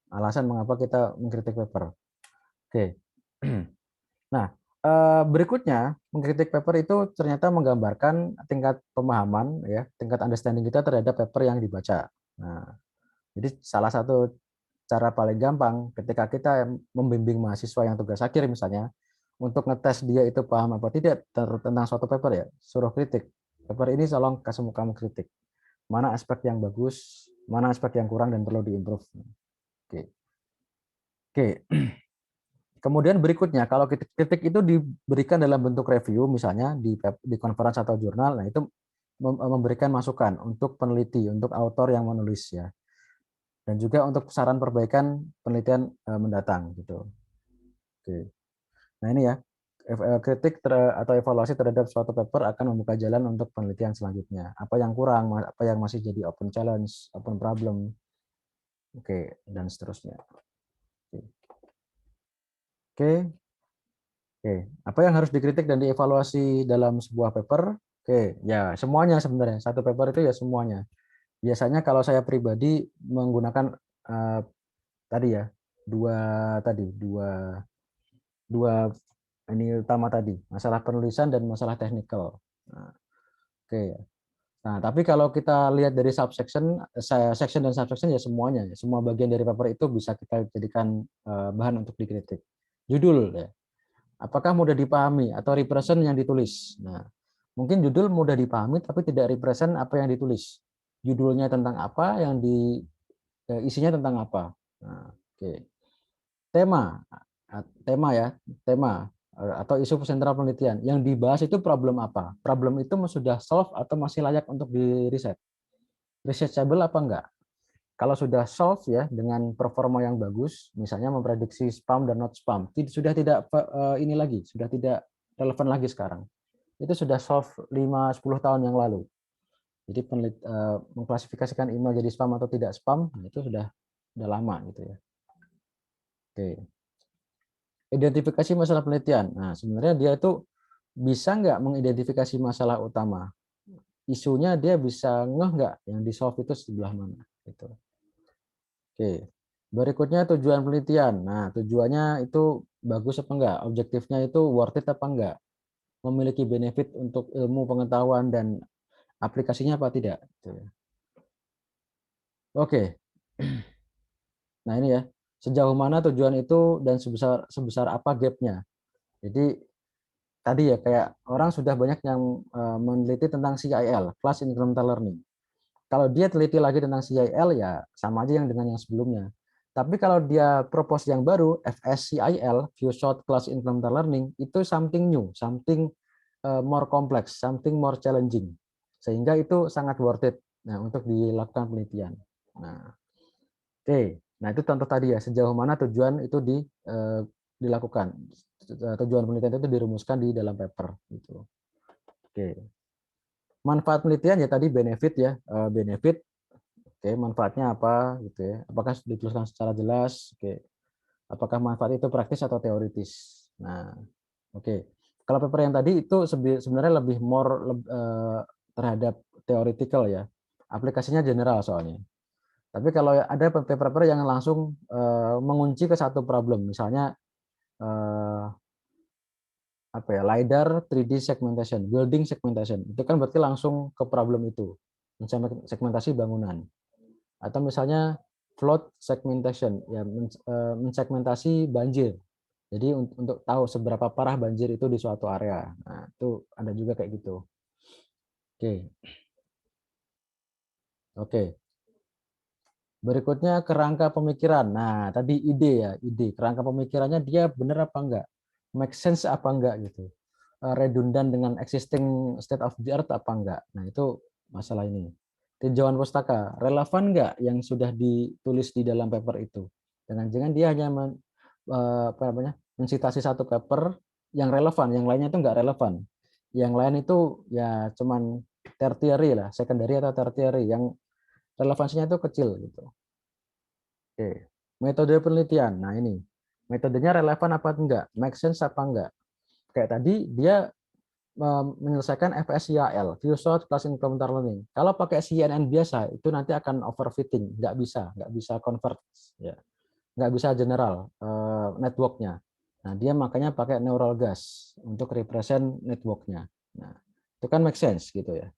Alasan mengapa kita mengkritik paper. Oke. Nah, berikutnya mengkritik paper itu ternyata menggambarkan tingkat pemahaman ya, tingkat understanding kita terhadap paper yang dibaca. Nah, jadi salah satu cara paling gampang ketika kita membimbing mahasiswa yang tugas akhir misalnya untuk ngetes dia itu paham apa tidak tentang suatu paper ya, suruh kritik. Paper ini tolong kamu kritik. Mana aspek yang bagus, mana aspek yang kurang dan perlu diimprove. Oke. Oke. Kemudian berikutnya, kalau kritik itu diberikan dalam bentuk review, misalnya di conference atau jurnal, nah itu memberikan masukan untuk peneliti, untuk autor yang menulis ya, dan juga untuk saran perbaikan penelitian mendatang gitu. Oke. Nah ini ya, kritik atau evaluasi terhadap suatu paper akan membuka jalan untuk penelitian selanjutnya. Apa yang kurang, apa yang masih jadi open challenge, open problem, oke, dan seterusnya. Oke. Oke, apa yang harus dikritik dan dievaluasi dalam sebuah paper? Oke, ya semuanya sebenarnya. Satu paper itu ya semuanya. Biasanya kalau saya pribadi menggunakan tadi ya dua ini utama tadi, masalah penulisan dan masalah teknikal. Nah, oke. Nah, tapi kalau kita lihat dari section dan subsection ya semuanya, semua bagian dari paper itu bisa kita jadikan bahan untuk dikritik. Judul ya. Apakah mudah dipahami atau represent yang ditulis? Nah, mungkin judul mudah dipahami tapi tidak represent apa yang ditulis. Judulnya tentang apa, yang isinya tentang apa. Nah, oke. Tema, tema atau isu sentral penelitian. Yang dibahas itu problem apa? Problem itu sudah solve atau masih layak untuk di riset? Researchable apa enggak? Kalau sudah solve ya dengan performa yang bagus, misalnya memprediksi spam dan not spam, sudah tidak ini lagi, sudah tidak relevan lagi sekarang. Itu sudah solve 5-10 tahun yang lalu. Jadi mengklasifikasikan email jadi spam atau tidak spam itu sudah lama gitu ya. Oke. Identifikasi masalah penelitian. Nah, sebenarnya dia itu bisa nggak mengidentifikasi masalah utama. Isunya dia bisa ngeh nggak yang di solve itu sebelah mana gitu. Oke. Berikutnya tujuan penelitian. Nah, tujuannya itu bagus apa enggak? Objektifnya itu worth it apa enggak? Memiliki benefit untuk ilmu pengetahuan dan aplikasinya apa tidak? Oke. Nah, ini ya. Sejauh mana tujuan itu dan sebesar apa gap-nya. Jadi tadi ya kayak orang sudah banyak yang meneliti tentang CIL, Class Incremental Learning. Kalau dia teliti lagi tentang CIL ya sama aja yang dengan yang sebelumnya. Tapi kalau dia propose yang baru, FSCIL, Few Short Class Incremental Learning, itu something new, something more complex, something more challenging. Sehingga itu sangat worth it untuk dilakukan penelitian. Nah, oke. Nah, itu contoh tadi ya, sejauh mana tujuan itu dilakukan. Tujuan penelitian itu dirumuskan di dalam paper gitu. Oke. Manfaat penelitian ya tadi benefit ya, benefit. Oke, manfaatnya apa gitu ya? Apakah dituliskan secara jelas? Oke. Apakah manfaat itu praktis atau teoritis? Nah, oke. Kalau paper yang tadi itu sebenarnya lebih terhadap theoretical ya. Aplikasinya general soalnya. Tapi kalau ada paper-paper yang langsung mengunci ke satu problem, misalnya apa ya, LiDAR 3D segmentation, building segmentation, itu kan berarti langsung ke problem itu, segmentasi bangunan. Atau misalnya flood segmentation, ya mensegmentasi banjir. Jadi untuk tahu seberapa parah banjir itu di suatu area. Nah, itu ada juga kayak gitu. Oke. Oke. Berikutnya kerangka pemikiran. Nah, tadi ide ya, ide. Kerangka pemikirannya dia benar apa enggak? Make sense apa enggak gitu. Redundan dengan existing state of the art apa enggak. Nah, itu masalah ini. Tinjauan pustaka, relevan enggak yang sudah ditulis di dalam paper itu? Jangan-jangan dia hanya mensitasi satu paper yang relevan, yang lainnya itu enggak relevan. Yang lain itu ya cuman tertiary lah, secondary atau tertiary yang relevansinya itu kecil gitu. Oke. Metode penelitian. Nah, ini. Metodenya relevan apa enggak? Make sense apa enggak? Kayak tadi dia menyelesaikan FSCIL, Few Short Class Incremental Learning. Kalau pakai CNN biasa, itu nanti akan overfitting, nggak bisa convert, ya, nggak bisa general networknya. Nah, dia makanya pakai neural gas untuk represent networknya. Nah, itu kan make sense gitu ya.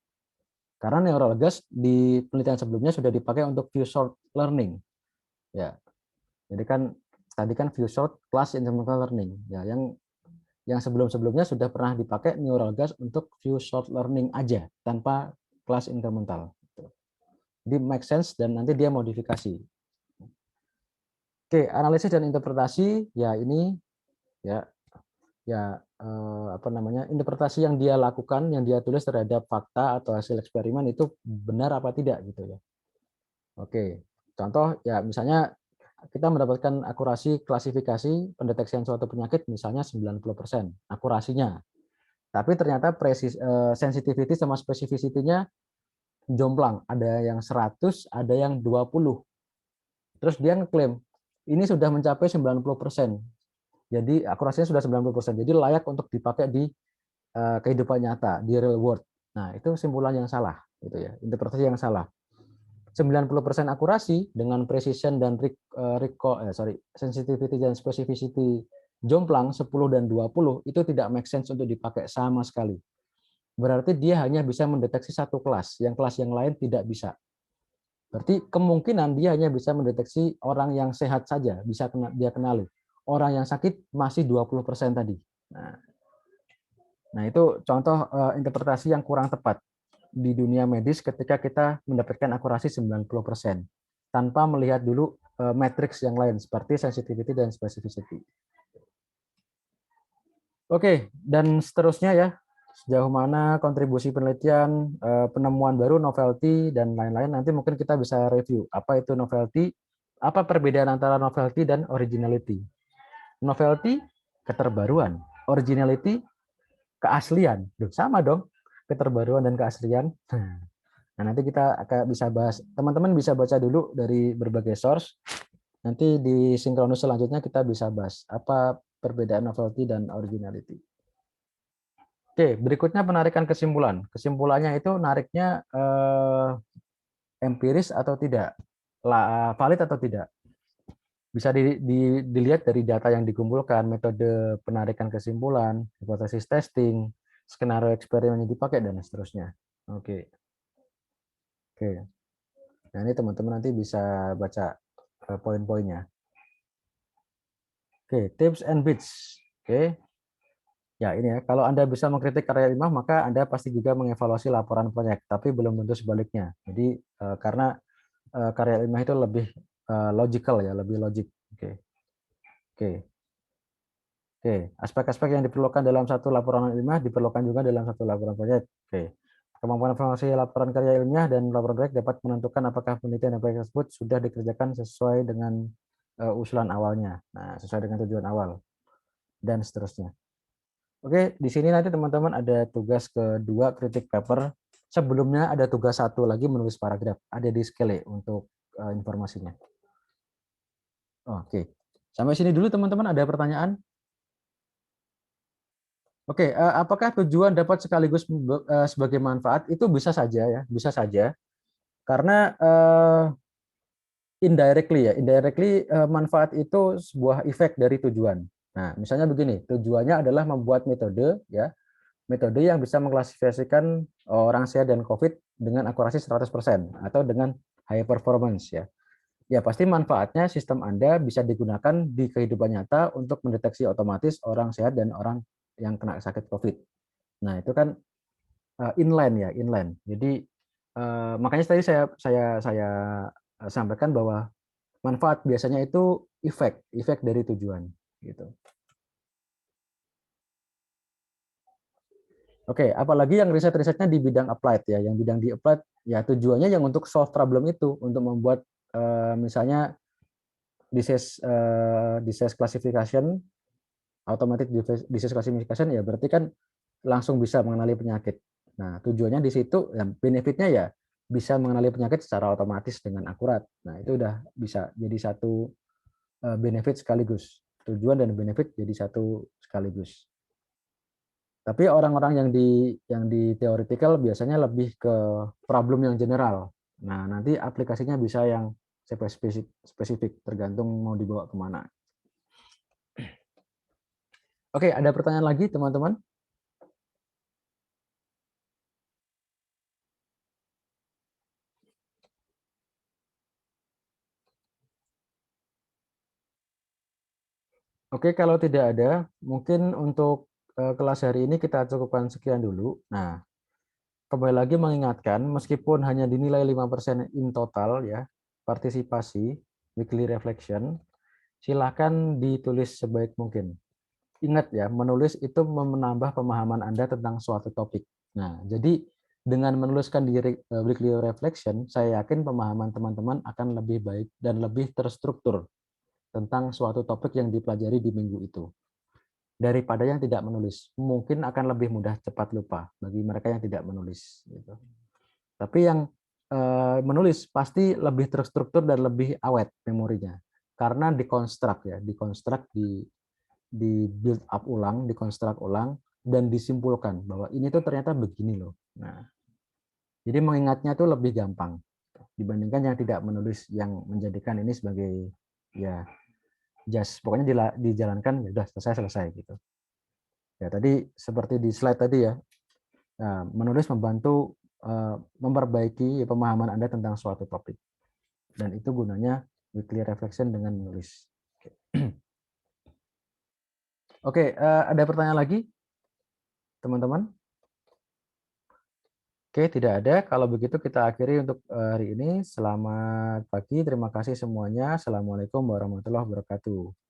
Karena neural gas di penelitian sebelumnya sudah dipakai untuk Few Short Learning, ya. Jadi kan tadi kan Few Short Class Incremental Learning, ya, yang sebelum-sebelumnya sudah pernah dipakai neural gas untuk Few Short Learning aja tanpa kelas incremental. Jadi make sense dan nanti dia modifikasi. Oke, analisis dan interpretasi ya ini ya apa namanya, interpretasi yang dia lakukan, yang dia tulis terhadap fakta atau hasil eksperimen itu benar apa tidak gitu ya. Oke, contoh ya misalnya kita mendapatkan akurasi klasifikasi pendeteksian suatu penyakit misalnya 90% akurasinya. Tapi ternyata sensitivity sama specificity-nya jomplang, ada yang 100, ada yang 20. Terus dia ngeklaim ini sudah mencapai 90%. Jadi akurasinya sudah 90%. Jadi layak untuk dipakai di kehidupan nyata, di real world. Nah, itu kesimpulan yang salah gitu ya. Interpretasi yang salah. 90% akurasi dengan precision dan sensitivity dan specificity jomplang 10 dan 20 itu tidak make sense untuk dipakai sama sekali. Berarti dia hanya bisa mendeteksi satu kelas, yang kelas yang lain tidak bisa. Berarti kemungkinan dia hanya bisa mendeteksi orang yang sehat saja, bisa dia kenali. Orang yang sakit masih 20% tadi. Nah, itu contoh interpretasi yang kurang tepat di dunia medis ketika kita mendapatkan akurasi 90% tanpa melihat dulu matriks yang lain seperti sensitivity dan specificity. Oke, dan seterusnya ya, sejauh mana kontribusi penelitian, penemuan baru, novelty, dan lain-lain. Nanti mungkin kita bisa review apa itu novelty, apa perbedaan antara novelty dan originality. Novelty, keterbaruan. Originality, keaslian. Duh, sama dong, keterbaruan dan keaslian. Nah, nanti kita akan bisa bahas. Teman-teman bisa baca dulu dari berbagai source. Nanti di sinkronus selanjutnya kita bisa bahas apa perbedaan novelty dan originality. Oke, berikutnya penarikan kesimpulan. Kesimpulannya itu nariknya empiris atau tidak, valid atau tidak. Bisa dilihat dari data yang dikumpulkan, metode penarikan kesimpulan, hipotesis testing, skenario eksperimen yang dipakai, dan seterusnya. Oke. Oke. Nah, ini teman-teman nanti bisa baca poin-poinnya. Oke, tips and bits. Oke. Ya, ini ya. Kalau Anda bisa mengkritik karya ilmiah, maka Anda pasti juga mengevaluasi laporan proyek, tapi belum tentu sebaliknya. Jadi, karena karya ilmiah itu lebih logical ya, lebih logik. Oke. Oke. Oke, aspek-aspek yang diperlukan dalam satu laporan ilmiah diperlukan juga dalam satu laporan proyek. Oke. Kemampuan evaluasi laporan karya ilmiah dan laporan proyek dapat menentukan apakah penelitian dan proyek tersebut sudah dikerjakan sesuai dengan usulan awalnya. Nah, sesuai dengan tujuan awal dan seterusnya. Oke, di sini nanti teman-teman ada tugas kedua kritik paper. Sebelumnya ada tugas satu lagi menulis paragraf. Ada di Skele untuk informasinya. Oke, sampai sini dulu teman-teman. Ada pertanyaan? Oke, apakah tujuan dapat sekaligus sebagai manfaat? Itu bisa saja ya, bisa saja. Karena indirectly manfaat itu sebuah efek dari tujuan. Nah, misalnya begini, tujuannya adalah membuat metode ya, metode yang bisa mengklasifikasikan orang sehat dan COVID dengan akurasi 100% atau dengan high performance ya. Ya, pasti manfaatnya sistem Anda bisa digunakan di kehidupan nyata untuk mendeteksi otomatis orang sehat dan orang yang kena sakit COVID. Nah, itu kan inline ya, inline. Jadi makanya tadi saya sampaikan bahwa manfaat biasanya itu efek dari tujuan gitu. Oke, apalagi yang riset-risetnya di bidang applied ya, yang bidang di applied ya tujuannya yang untuk solve problem itu, untuk membuat misalnya disease classification, automatic disease classification ya berarti kan langsung bisa mengenali penyakit. Nah, tujuannya di situ ya benefitnya ya bisa mengenali penyakit secara otomatis dengan akurat. Nah, itu udah bisa jadi satu benefit sekaligus. Tujuan dan benefit jadi satu sekaligus. Tapi orang-orang yang di theoretical biasanya lebih ke problem yang general. Nah, nanti aplikasinya bisa yang spesifik tergantung mau dibawa kemana. Oke, ada pertanyaan lagi teman-teman? Oke, kalau tidak ada, mungkin untuk kelas hari ini kita cukupkan sekian dulu. Nah, kembali lagi mengingatkan, meskipun hanya dinilai 5% in total ya, partisipasi, weekly reflection, silakan ditulis sebaik mungkin. Ingat ya, menulis itu menambah pemahaman Anda tentang suatu topik. Nah, jadi dengan menuliskan di weekly reflection, saya yakin pemahaman teman-teman akan lebih baik dan lebih terstruktur tentang suatu topik yang dipelajari di minggu itu. Daripada yang tidak menulis. Mungkin akan lebih mudah cepat lupa bagi mereka yang tidak menulis. Gitu. Tapi yang menulis pasti lebih terstruktur dan lebih awet memorinya. Karena dikonstruk ya, di build up ulang, dikonstruk ulang, dan disimpulkan bahwa ini tuh ternyata begini loh. Nah, jadi mengingatnya tuh lebih gampang dibandingkan yang tidak menulis, yang menjadikan ini sebagai ya just pokoknya dijalankan ya udah selesai gitu. Ya tadi seperti di slide tadi ya, nah, menulis membantu memperbaiki pemahaman Anda tentang suatu topik, dan itu gunanya weekly reflection dengan menulis. Oke, ada pertanyaan lagi, teman-teman? Oke, tidak ada. Kalau begitu kita akhiri untuk hari ini. Selamat pagi, terima kasih semuanya. Assalamualaikum warahmatullahi wabarakatuh.